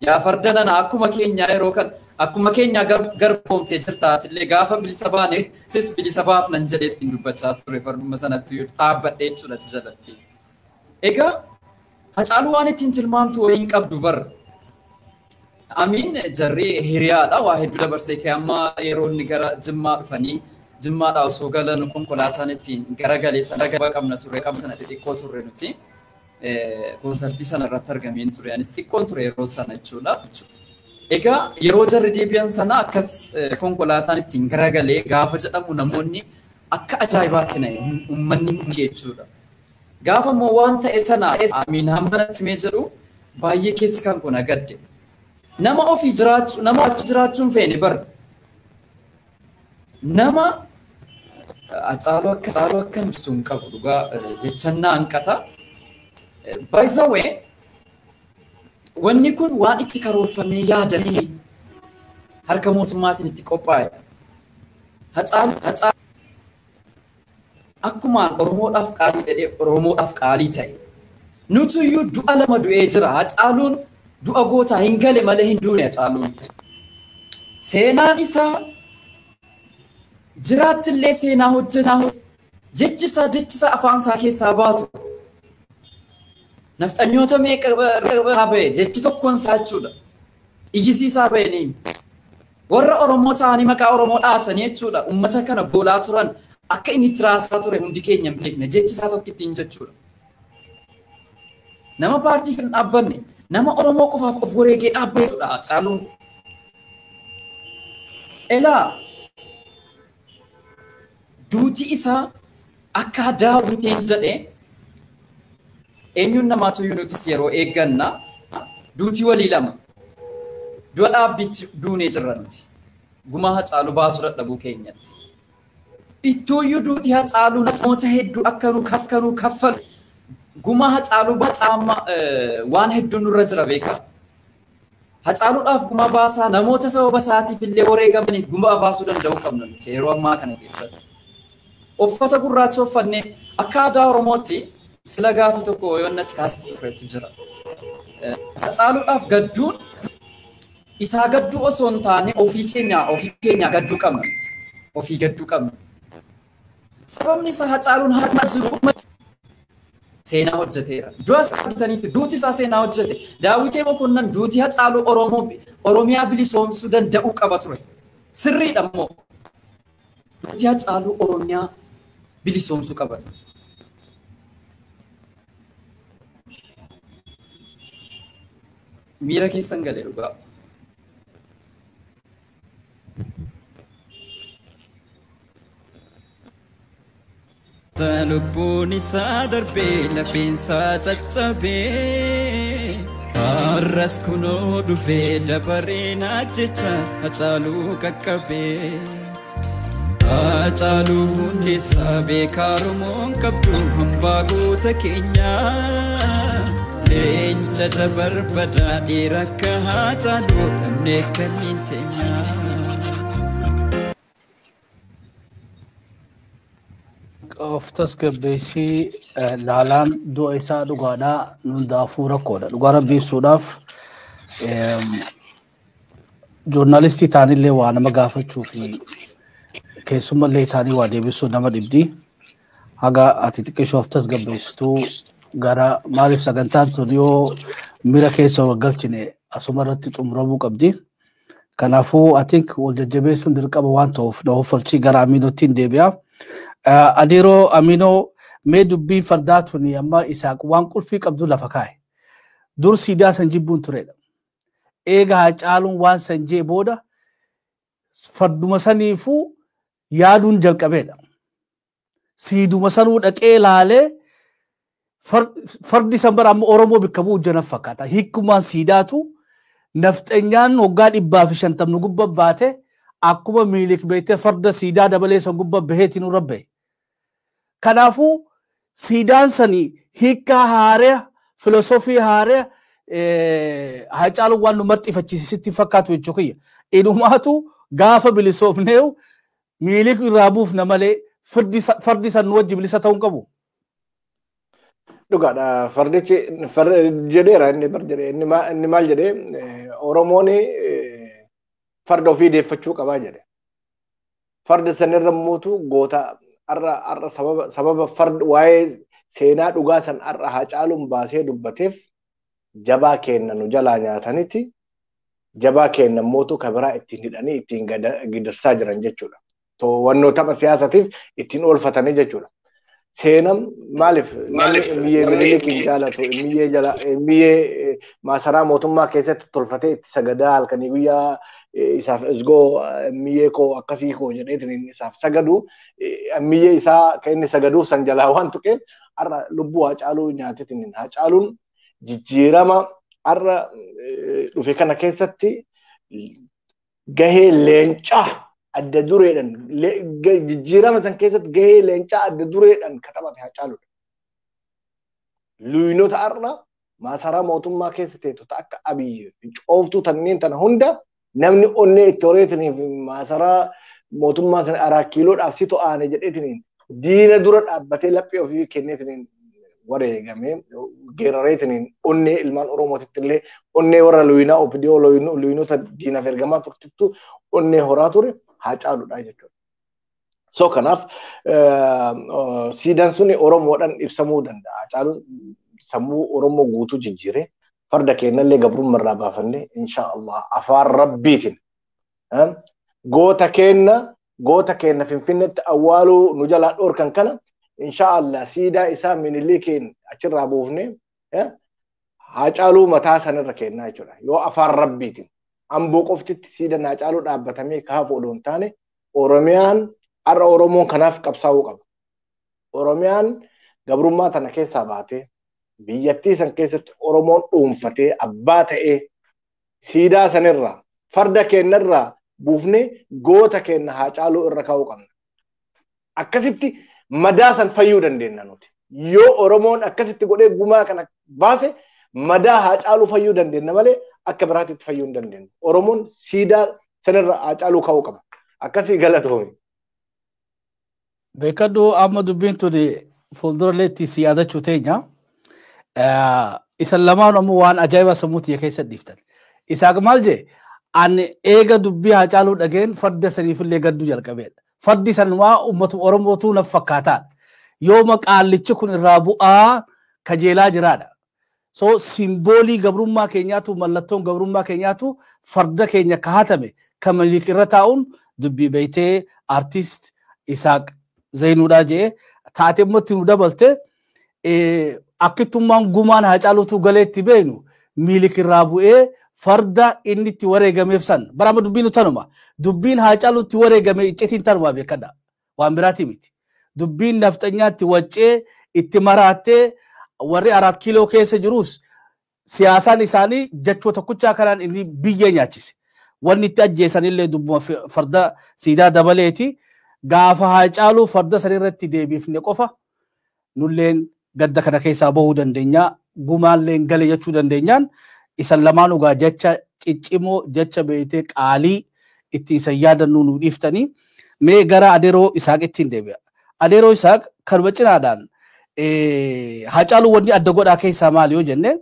Speaker 1: yaa farda nana akkuma keenya yeroo kan akkuma keenya garboomtee jirtaatillee gaafa bilisa baane sis bilisa baafnan jedheetti dubbachaa ture farduma sanatti dhaabbadhee jechuudha jalatti egaa Hacaaluu waan ittiin tilmaamtu waliin qabdu bar Amiin jarri hiriyaadha waa hedduu dabarsee kiyamma yeroo inni gara Jimmaa dhufanii Jimmaadha osoo galan konkolaataan ittiin garagalee sana gaba qabna ture qabsana xixiqqoo turre nuti konsertii sana irratti argameen ture anis xiqqoon ture yeroo sana jechuudha egaa yeroo jarri deebi'an sana akkas konkolaataan ittiin garagalee gaafa jedhamu namoonni akka ajaa'ibaatti na uummanni hundi jechuudha gaafa immoo waan ta'e sana Amiin hammanatti mee jedhu baay'ee keessi kan kun agadde nama ofii jiraachuun feene bar nama Hacaaluu akka ibsuun qabu dhugaa jechannaa hanqata. By the way, wanni kun waan itti karoorfamee yaadamee harka mootummaatiin itti qophaa'e. Hacaaluu akkumaan Oromoodhaaf qaalii ta'e. Nutuyyuu du'a lama du'ee jira. Hacaaluun du'a gootaa hin gale malee hin duune Hacaaluun. Seenaan isaa jiraattillee seenaa hojjenaa jechisaa afaan isaa keessaa baatu. Nafxanyoota meeqa ba'e jechi tokkoon isaa jechuudha. Iyyisiisaa ba'e ni. Warra Oromoo ta'anii maqaa Oromoo dhaatanii jechuudha. Uummata kana boolaa turan akka inni tiraasaa ture hundi keenya hin beekne jechisaa tokkittiin jechuudha. Nama paartiif hin dhaabbanne nama Oromoo qofaaf of wareegee dhaabbatudha Hacaaluun. Elaa duuti isaa akka daawwiteen jedhee eenyuun namaatu yuunutis yeroo eegganna duuti walii lama du'a dhaabbitti duunee jirra nuti gumaa Hacaaluu baasuu dadhabuu keenyatti. Ittuuyyuu duuti Hacaaluu namoota hedduu akka nu kaffalu gumaa Hacaaluu bacaama waan hedduun nurra jira beekaa. Hacaaluudhaaf gumaa baasaa namoota sababa isaatiif illee wareegamaniif gumaa baasuu danda'uu qabna nuti yeroo ammaa kana keessatti. Uffata gurraacha uffannee akka aadaa Oromootti sila gaafa tokko yoonnatti kaastii turetu jira. Hacaaluudhaaf gadduun isaa gadduu osoo hin taane ofii keenya gadduu qabna. Ofii gadduu qabna. Sababni isaa Hacaaluun haala jiru seenaa hojjeteera. Du'as qabataniitti duuti isaa seenaa hojjete. Daawwitee Mokonnan duuti Hacaaluu Oromiyaa bilisoomsuu danda'uu qaba ture. Sirriidha immoo. Duuti Hacaaluu Oromiyaa bilisoomsuu qaba ture. Miira keessan galee dhugaa. Lubbuun isaa darbee lafeensaa caccabee har'as kunoo dhufee dabaree naa jecha Hacaaluu qaqqabee. Hacaaluu hundeessaa beekaa Oromoon qabdu hambaa goota keenyaa. Leenca jabarbadaa dhiira akka Hacaaluu kanneen kamiin teenyaa.
Speaker 2: Of tasgabbeessii laalaan du'a isaa dhugaadhaa hundaafuu rakkoodha. Dhugaa rabbiisuudhaaf joornaalistii taanillee waa nama gaafachuu fi keessumallee taanii waa deebisuu nama dhibdi. Haga ati xiqqeeshoo of tasgabbeessituu gara maaliif sagantaan sun yoo miira keessa waggalchine asuma irratti xumuramuu qabdi. Kanaafuu ati wal jajjabeessuun dirqama waan ta'uuf na hofolchii gara Amiinootiin deebi'a. Adeeroo Amiinoo mee dubbii fardaa tuni amma Isaaq waan qulfii qabdu lafa kaa'e. Dur Siidaa san jibbuun turedha. Eega Hacaaluun waan san jee booda farduma saniifuu yaaduun jalqabeedha. Siiduma sanuu dhaqee laalee fardi san bara amma Oromoo bikka bu'u jana fakkaata. Hikkumaan Siidaatu nafxanyaan waggaa 150 gubba baate akkuma miilik beekte farda Siidaa Dabalee san gubba baheetiin rabbe. Kanaafuu Siidaan sanii hiikkaa haaraa filosofii haaraa Hacaaluun waan nu marxifachiisitti fakkaatu jechuu kiyya. Inumaatu gaafa bilisoomneewu miilik irraa buufna malee fardi san nu wajji bilisa ta'uu qabu.
Speaker 3: Dhugaadha fardichi jedheera inni maal jedhee Oromoon farda ofii deeffachuu qabaa jedhe. Farda sanirra mootu goota arra sababa farda waa'ee seenaa dhugaa san arra Hacaaluun baasee dubbateef jabaa kenna nu jalaa nyaatanitti jabaa kenna mootu kabiraa ittiin hidhanii ittiin gidirsaa jiran jechuudha. Wannoo tapha siyaasatiif ittiin oolfatanii jechuudha. Seenam maaliif namni biyyee milikiin jaalatu biyyee maasaraa mootummaa keessatti tolfatee itti sagadaa halkanii guyyaa isaaf isgoo biyyee koo akkasii koo jedheetiin isaaf sagadu biyyee isaa kan inni sagaduu san jalaa waan tuqeef arra lubbuu Hacaaluu nyaatetiin Hacaaluun jijjiirama arra dhufe kana keessatti gahee leencaa adda dureedhaan jijjiirama san keessatti gahee leencaa adda dureedhaan katabate Haacaaluudha. Luyinoota arra maasaraa mootummaa keessa teessota akka Abiyyi cooftuu tanneen tana hunda namni onnee itti horeetiniif maasaraa mootummaa sana 4 kiiloodhaaf si to'aane jedheetiniin diina dura dhaabbatee laphee ofii kenneetiniin wareegamee geerareetiniin onnee ilmaan Oromootitti illee onnee warra luyinaa opidiyoo luyinoota diinaaf ergamaa turtittu onnee horaa ture Haacaaluudha jechuudha. So kanaaf siidaan suni Oromoodhaan ibsamuu danda'a. Haacaaluun sammuu Oromoo guutuu jijjiiree farda keenyallee gabrummaa irraa baafannee inshaallah afaan rabbiitiin goota keenya Finfinneetti awwaaluu nu jalaa dhoorkan kana inshaallah siidaa isaa Minilikiin achirraa buufnee Haacaaluu mataa sanirra kennaa jechuudha. Yoo afaan rabbiitiin amboo qoftitti siidaan Haacaaluu dhaabbatamee kaafu odoo hin taane Oromiyaan arra Oromoon kanaaf qabsaa'uu qaba. Oromiyaan gabrummaa tana keessaa baatee biyyattii san keessatti Oromoon dhuunfatee abbaa ta'ee siidaa sanirraa farda keenyarraa buufnee goota keenya Haacaaluu irra kaa'uu qabna. Akkasitti madaa san fayyuu dandeenya nuti. Yoo Oromoon akkasitti godhee gumaa kana baase madaa Haacaaluu fayyuu dandeenya malee akka biraatitti fayyuu hin dandeenyu. Oromoon siidaa sanirra Haacaaluu kaa'uu qaba. Akkasii galatoomi.
Speaker 2: Beekaduu amma dubbiin tuni fuulduraleetti si yaadachuu teenya. Isan lamaan ammoo waan ajaa'iba sammuutii keessa dhiiftan. Isaaq maal jee ani eega dubbii Haacaaluu dhageen farda saniifillee gadduu jalqabeedha. Fardi san waa uummata Oromootuu naf fakkaataan. Yooma qaallichi kun irraa bu'aa kajeelaa jiraadha. So simboolii gabrummaa keenyaatu mallattoon gabrummaa keenyaatu farda keenya kahatame kan Minilik irra taa'uun dubbii beeytee artist Isaaq Zeenuudhaa jee taatee immootti nu dabalte akkittummaan gumaan Haacaaluutu galeetti beenu Minilik irraa bu'ee farda inni itti wareegameef san barama dubbiin tanuma dubbiin Haacaaluutti wareegame iccetiin tanuma beekadha waan biraatii miti dubbiin nafxanyaatti waccee itti maraattee warri 4 kiiloo keessa jirus siyaasaan isaanii jechuu tokkochaa kanaan inni biyya nyaachise wanni itti ajjeesanillee dubbuma farda siidaa dabaleeti gaafa Haacaaluu farda sanirratti deebiifne qofa nulleen gadda kana keessaa bahuu dandeenya gumaalleen gale jechuu dandeenyaan isan lamaan ugaa jecha ciccimoo jecha beeytee qaalii itti isan yaadannuu nu dhiiftanii mee gara adeeroo Isaaq ittiin deebi'a. Adeeroo Isaaq kan bacinaadhaan Haacaaluu wanni adda godhaa keessaa maali yoo jenne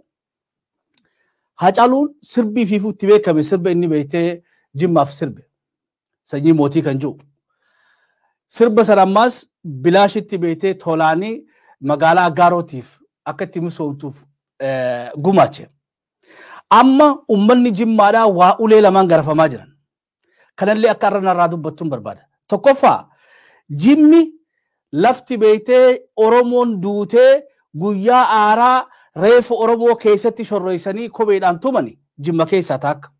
Speaker 2: Haacaaluun sirbii fiifuutti beekame sirba inni beeytee Jimmaaf sirbe sanyii mootii kan jiru. Sirba sana ammaas bilaashitti beeytee tolaanii magaalaa Aggaarootiif akka itti misoomtuuf gumaache. Amma ummanni Jimmaadhaa waa ulee lamaan garafamaa jiran. Kanallee akka irra narraa dubbattuun barbaada. Tokkoffaa Jimmi lafti beeytee Oromoon duutee guyyaa aaraa reefu Oromoo keessatti shorreessanii kopheedhaan tumani Jimma keessaa taakka.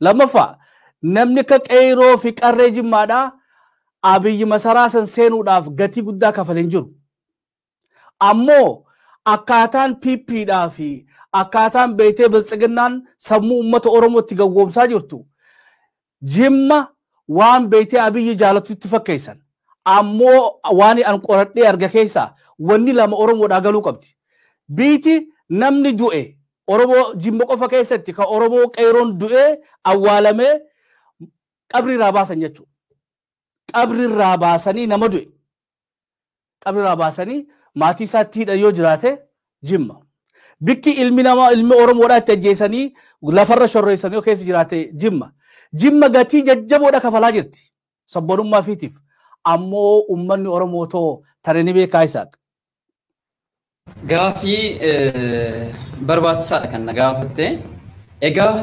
Speaker 2: Lammaffaa namni akka qeeroo fi qarree Jimmaadhaa Abiyyi masaraa san seenuudhaaf gatii guddaa kafaleen jiru. Ammoo akkaataan PPdhaa fi akkaataan beeytee biltsiginnaan sammuu uummata Oromootti gawwoomsaa jirtu Jimma waan beeytee Abiyyi jaalatutti fakkeessan. Ammoo waan an qoradhee arga keessaa wanni lama Oromoodhaa galuu qabdi. Biiti namni du'e Oromoo Jimma qofa keessatti kan Oromoo qeeroon du'e awwaalamee qabri irraa baasan jechuudha. Qabri irraa baasanii nama du'e. Qabri irraa baasanii maatii isaatti hidhan yoo jiraate Jimma. Bikki ilmi Oromoodhaa itti ajjeesanii lafarra shorreessan yoo keessa jiraate Jimma. Jimma gatii jajjaboodha kafalaa jirti. Sabboonummaa fiitiif. Ammoo ummanni Oromoo too tana ni beekaa Isaaq.
Speaker 1: Gaafii barbaachisaadha kan na gaafatte. Egaa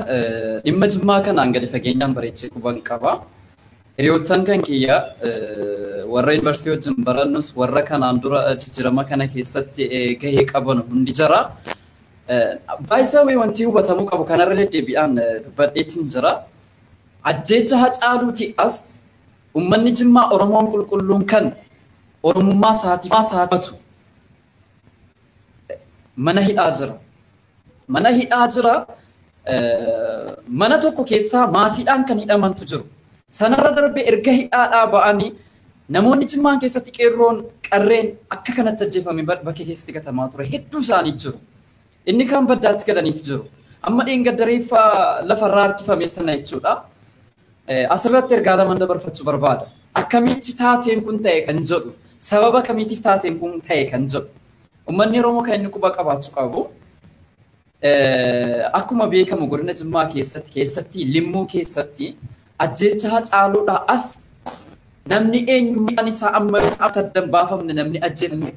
Speaker 1: dhimma Jimmaa kanaan gadi fageenyaan bareechee quban qaba. Hiriyoottan kan kiyya warra yuunivarsiitii wajjin barannus warra kanaan dura jijjiirama kana keessatti gahee qaban hundi jira. Baay'isawee wanti hubatamuu qabu kanarra deddeebi'aan dubbadheetiin jira. Ajjeecha Haacaaluuti as ummanni Jimmaa Oromoon qulqulluun kan Oromummaa saatiifatu mana hidhaa jira. mana hidhaa jira. Mana tokko keessaa maatiidhaan kan hidhamantu jiru. Sanarra darbee erga hidhaadhaa ba'anii namoonni Jimmaan keessatti qeerroon qarreen akka kanatti ajjeefame bakka keessatti gatamaa ture hedduu isaanii jiru. Inni kan baddaatti galaniiti jiru. Amma dheengaddareeffa lafarraa harkifame sana jechuudha. Asirratti ergaa lama dabarfachuu barbaada. Akkamitti taateen kun ta'e kan jedhu sababa kamiitiif taateen kun ta'e kan jedhu uummanni Oromoo kan inni quba qabaachuu qabu. Akkuma beekamu godina Jimmaa keessatti limmuu keessatti ajjeechaa caaluudhaa as namni eenyummaan isaa amma saddan baafamne namni ajjeefame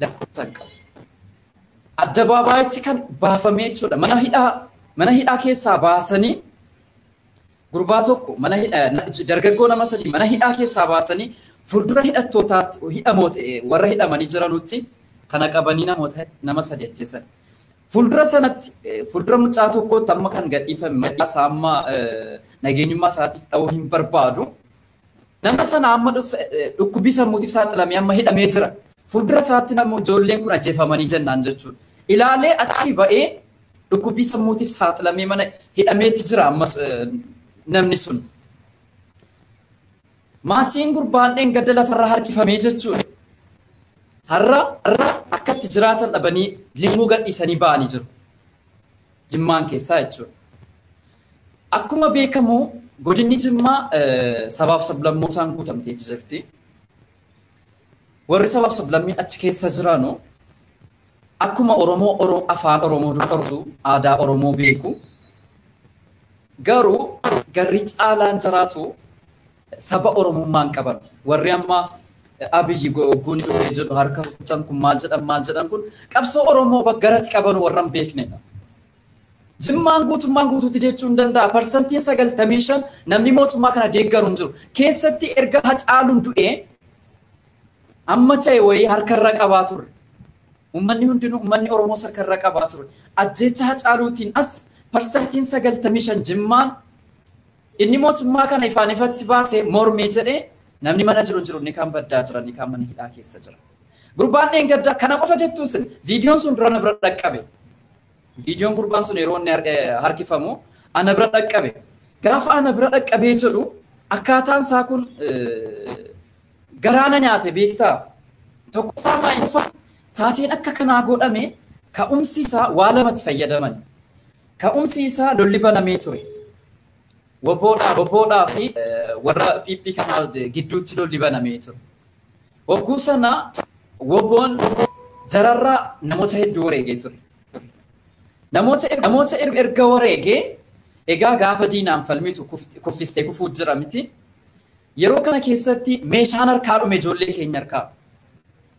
Speaker 1: lakkoofsan qabu. Addabaabaayatti kan baafamee jechuudha. Mana hidhaa keessaa baasanii gurbaa tokko dargaggoo nama sadii mana hidhaa keessaa baasanii fuuldura hidhattootaatti hidhamoota warra hidhamanii jiranutti kana qabanii nama sadii ajjeesan. Fuuldura mucaa tokkootti amma kan gadhiifame maqaa amma nageenyummaa isaatiif dha'uu hin barbaadu. Nama sana amma dhukkubbii sammuutiif saaxilamee amma hidhamee jira. Fuuldura isaatti nama ijoolleen kun ajjeefamanii jennaan jechuudha. Ilaalee achii ba'ee dhukkubbii sammuutiif saaxilamee mana hidhameetti jira ammas namni sun. Maatiin gurbaan dheengadda lafarraa harkifamee jechuudha. Har'a akkatti jiraatan dhabanii limmuu gadhiisanii ba'anii jiru. Jimmaan keessaa jechuudha. Akkuma beekamu godinni Jimmaa sabaaf sablammootaan guutamtee jirti. Warri sabaaf sablammiin achi keessa jiranu akkuma Oromoo afaan Oromoo dubbatu aadaa Oromoo beeku. Garuu garri caalaan jiraatu saba Oromummaan qaban. Warri amma Abiyyi Goguun dhufee jedhu harka huccaan kun maal jedhan kun qabsoo Oromoo baggaratti qaban warran beeknedha. Jimmaan guutuutti jechuun danda'a. Parsantiin 95 namni mootummaa kana deeggaru hin jiru. Keessatti erga Hacaaluun du'ee amma ta'e wayii harkarra qabaa ture. Uummanni Oromoo harkarra qabaa ture. Ajjeecha Hacaaluutiin as parsantiin 95 Jimmaan inni mootummaa kana ifaan ifatti baasee mormee jedhee namni mana jiru ni kan baddaa jira ni kan mana hidhaa keessa jira. Gurbaan dheengaddaa kana qofa jettuus viidiyoon sun dura na bira dhaqqabe. Viidiyoon gurbaan sun yeroo inni harkifamu ana bira dhaqqabe. Gaafa ana bira dhaqqabee jedhu akkaataan isaa kun garaana nyaate beektaa. Tokkoffaa maayilfaa taateen akka kanaa godhame ka'umsi isaa waa lamatti fayyadaman. Ka'umsi isaa lolli banamee ture. Wobboodhaa fi warra phiiphii kanaa gidduutti lolli banamee ture. Wagguu sana wobboon jararraa namoota hedduu wareegee ture. Namoota erga wareegee egaa gaafa diinaan falmitu kuffistee kufuu jira miti. Yeroo kana keessatti meeshaan harkaa dhume ijoollee keenya harkaa.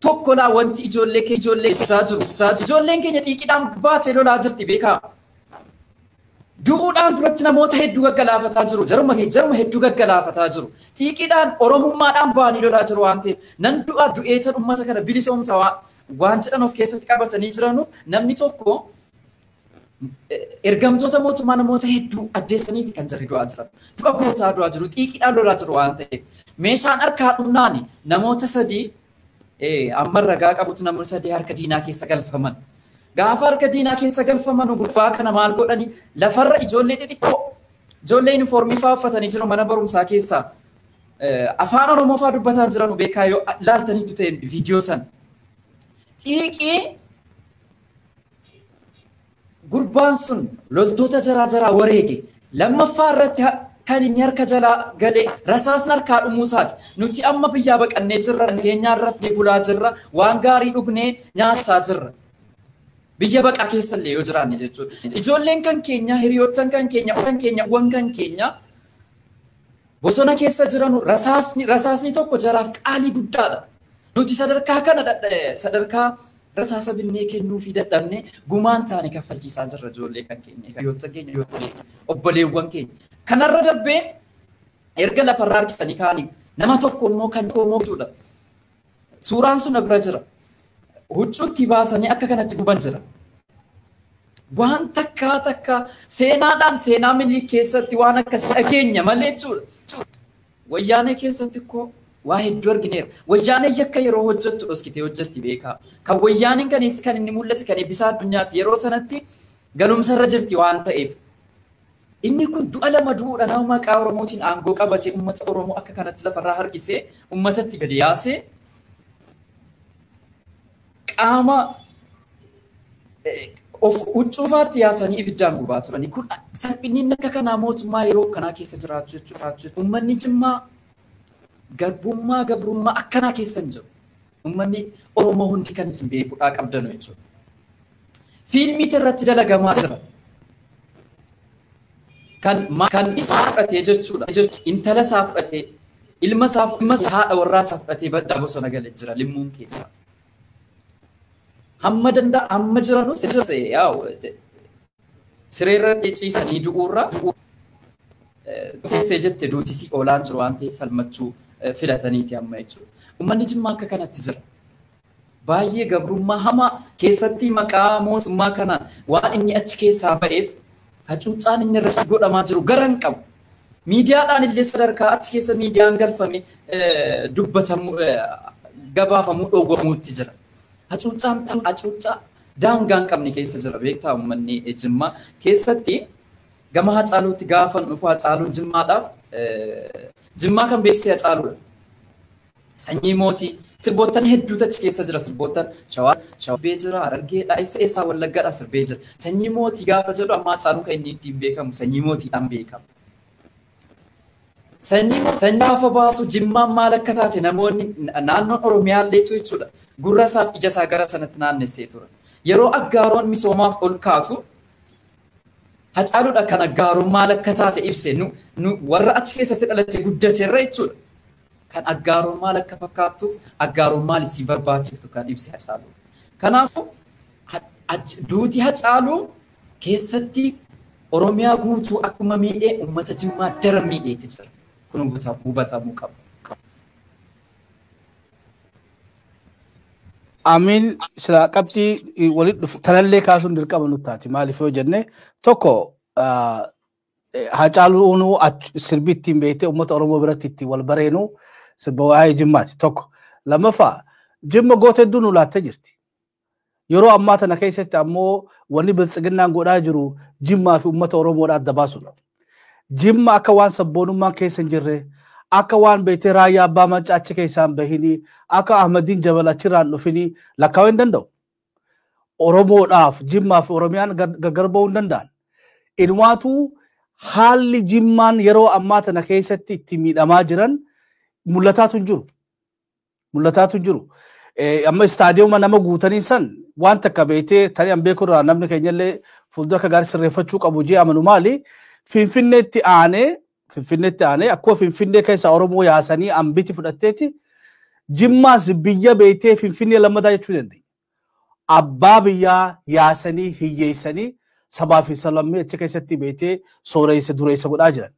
Speaker 1: Tokkolaa wanti ijoollee isaa jiru. Ijoolleen keenya xiiqiidhaan baatee lolaa jirti beekaa. Du'uudhaan duratti namoota hedduu gaggalaafataa jiru. Jaruma hedduu gaggalaafataa jiru. Xiiqiidhaan Oromummaadhaan ba'anii lolaa jiru waan ta'eef nan du'eetan uummata kana bilisoomsa waan jedhan of keessatti qabatanii jiranuuf namni tokko ergamtoota mootummaa namoota hedduu ajjeesaniiti kan jarri du'aa jiran. Du'a gootaa du'aa jiru. Xiiqiidhaan lolaa jiru waan ta'eef. Meeshaan harkaa dhumnaani namoota sadii amma ragaa qabutu namoota sadii harka diinaa keessa galfaman. Gaafa harka diinaa keessa galfaman gurbaa kana maal godhani lafarra ijoollee xixiqqoo ijoollee yuunifoormii fa'aa uffatanii jiru mana barumsaa keessaa afaan Oromoo fa'aa dubbataa jiran beekaa yoo laaltaniitu ta'e viidiyoo san. Xiiqii gurbaan sun loltoota jaraa wareege lammaffaa irratti kan inni harka jalaa galee rasaasni harkaa dhumuusaati. Nuti amma biyyaa baqannee jirra nageenyaan rafnee bulaa jirra waan gaarii dhugnee nyaachaa jirra. Biyya baqaa keessallee yoo jiraanne jechuudha. Ijoolleen kan keenya, hiriyoottan kan keenya, uwwan kan keenya bosona keessa jiranu rasaasni tokko jaraaf qaalii guddaadha. Nuti sadarkaa kana sadarkaa rasaasa binnee kennuu fi dadhabnee gumaan taane kaffalchiisaa jirra ijoollee kan keenya. Hiriyoottan keenya, obboleewwan keenya. Kanarra darbee erga lafarraa harkisanii kaanii nama tokko immoo kan qomoo jechuudha. Suuraan sun bira jira. Huccuutti baasanii akka kanatti guban jira. Waan takka seenaa milii keessatti waan akkasii dhageenya malee jechuudha. Wayyaanee keessatti koo waa hedduu argineera. Wayyaanee yakka yeroo hojjettu dhoskitee hojjetti beekaa. Kan wayyaaneen kan inni mul'ate kan eebbisaa addunyaatti yeroo sanatti galumsarra jirti waan ta'eef inni kun du'a lama du'uudha nama maqaa Oromootiin aangoo qabatee uummata Oromoo akka kanatti lafarraa harkisee uummatatti gadi yaasee qaama of uccuufaatti yaasanii ibiddaan gubaa turani. Kun salphinni akka kanaa mootummaa yeroo kanaa keessa jiraachuu jechuudha. Uummanni Jimmaa garbummaa gabrummaa akkanaa keessa hin jiru. Uummanni Oromoo hundi kan isin beekuudhaa qabdanu jechuudha. Fiilmii irratti dalagamaa jira. Kan isaa fudhatee jechuudha. Intala isaa fudhatee ilma isaa haadha warraa isaa fudhatee baddaa bosona galee jira limmuun keessa. Hamma danda'a hamma jiranu sireerra ciisanii du'uurra teessee jette duutisii oolaan jiru waan ta'eef falmachuu filataniiti amma jechuudha. Uummanni Jimmaa akka kanatti jira. Baay'ee gabrummaa hamaa keessatti maqaa mootummaa kanaan waan inni achi keessaa ba'eef hacuuccaan inni irratti godhamaa jiru garan qabu. Miidiyaadhaan illee sadarkaa achi keessa miidiyaan galfame dubbatamu gabaafamuu dhoowwamuutti jira. Hacuuccaa daangaa hin qabne keessa jira beektaa uummanni Jimmaa keessatti gama Hacaaluutti gaafa dhufu Hacaaluun Jimmaadhaaf Jimmaa kan beeksise Hacaaluudha. Sanyii mootii sirboottan hedduutu achi keessa jira sirboottan shawaa jira Harargeedha eessaa Wallaggaadha sirbee jira. Sanyii mootii gaafa jedhu amma Hacaaluun kan inni ittiin beekamu sanyii mootiidhaan beekama. Sanyii gaafa baasu Jimmaan maal akka taate namoonni naannoon Oromiyaa illeetu jechuudha. Gurra isaaf ija isaa gara sanatti naannessee ture. Yeroo aggaaroon misoomaaf ol kaatu Hacaaluudha kan aggaaroon maal akka taate ibse nu warra achi keessatti dhalatee guddateerra jechuudha. Kan aggaaroon maal akka fakkaattuuf aggaaroon maal isii barbaachiftu kan ibse Hacaaluu. Kanaafuu duuti Hacaaluu keessatti Oromiyaa guutuu akkuma miidhee uummata Jimmaa daran miidheeti jira. Kun hubatamuu qaba.
Speaker 2: Amiin sila qabxii walitti tanallee kaasuun dirqama nutti taati. Maaliif yoo jenne tokko Hacaaluun sirbitti hin beekte uummata Oromoo biratti itti wal bareenu sirba waa'ee Jimmaati tokko. Lammaffaa Jimma goota hedduu nu laattee jirti. Yeroo ammaa tana keessatti ammoo wanni biltsiginnaan godhaa jiru Jimmaa fi uummata Oromoodhaa adda baasudha. Jimma akka waan sabboonummaan keessa hin jirre akka waan beekte raayyaa abbaa mancaa achi keessaan bahini akka Ahmadiin Jabal achirraan dhufini lakkaa'uu hin danda'u. Oromoodhaaf Jimmaa fi Oromiyaan gargar ba'uu hin danda'an. Inumaatuu haalli Jimmaan yeroo ammaa tana keessatti itti miidhamaa jiran mul'ataatu hin jiru. Mul'ataatu hin jiru. Amma istaadiyooma nama guutanii san waan takka beektee tani an beekurraa namni keenyallee fuuldura akka gaarii sirreeffachuu qabu jee amanu maali? Finfinneetti aanee akkuma Finfinnee keessa Oromoo yaasanii ambiti fudhatteeti Jimmaas biyya beektee Finfinnee lammataa jechuu dandeenya. Abbaa biyyaa yaasanii hiyyeessanii sabaa fi sablammii achi keessatti beektee sooreessa dureessa godhaa jiran.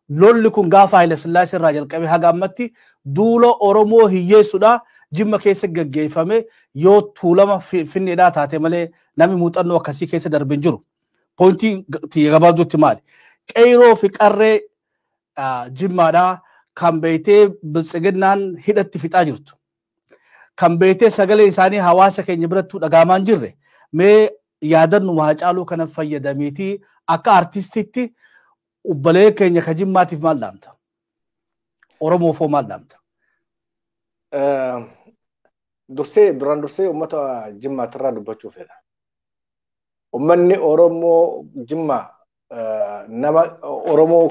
Speaker 2: Lolli kun gaafa Haayile Sillaasee irraa jalqabee haga ammatti duula Oromoo hiyyeessuudha Jimma keessa gaggeeffame yoo tuulama Finfinneedhaa taate malee namni muuxannoo akkasii keessa darbe hin jiru. Pointii gabaabduutti maali? Qeyroo fi qarree Jimmaadhaa kan beektee biltsiginnaan hidhatti fixaa jirtu. Kan beektee sagalee isaanii hawaasa keenya biratti dhagaamaa hin jirre mee yaadannuma Hacaaluu kana fayyadameetii akka artistiitti ubbalee keenya ka Jimmaatiif maal dhaamta? Oromoofoo maal dhaamta?
Speaker 3: Duraan dursee uummata Jimmaatirraa dubbachuu fedha. Uummanni Oromoo Jimmaa nama Oromoo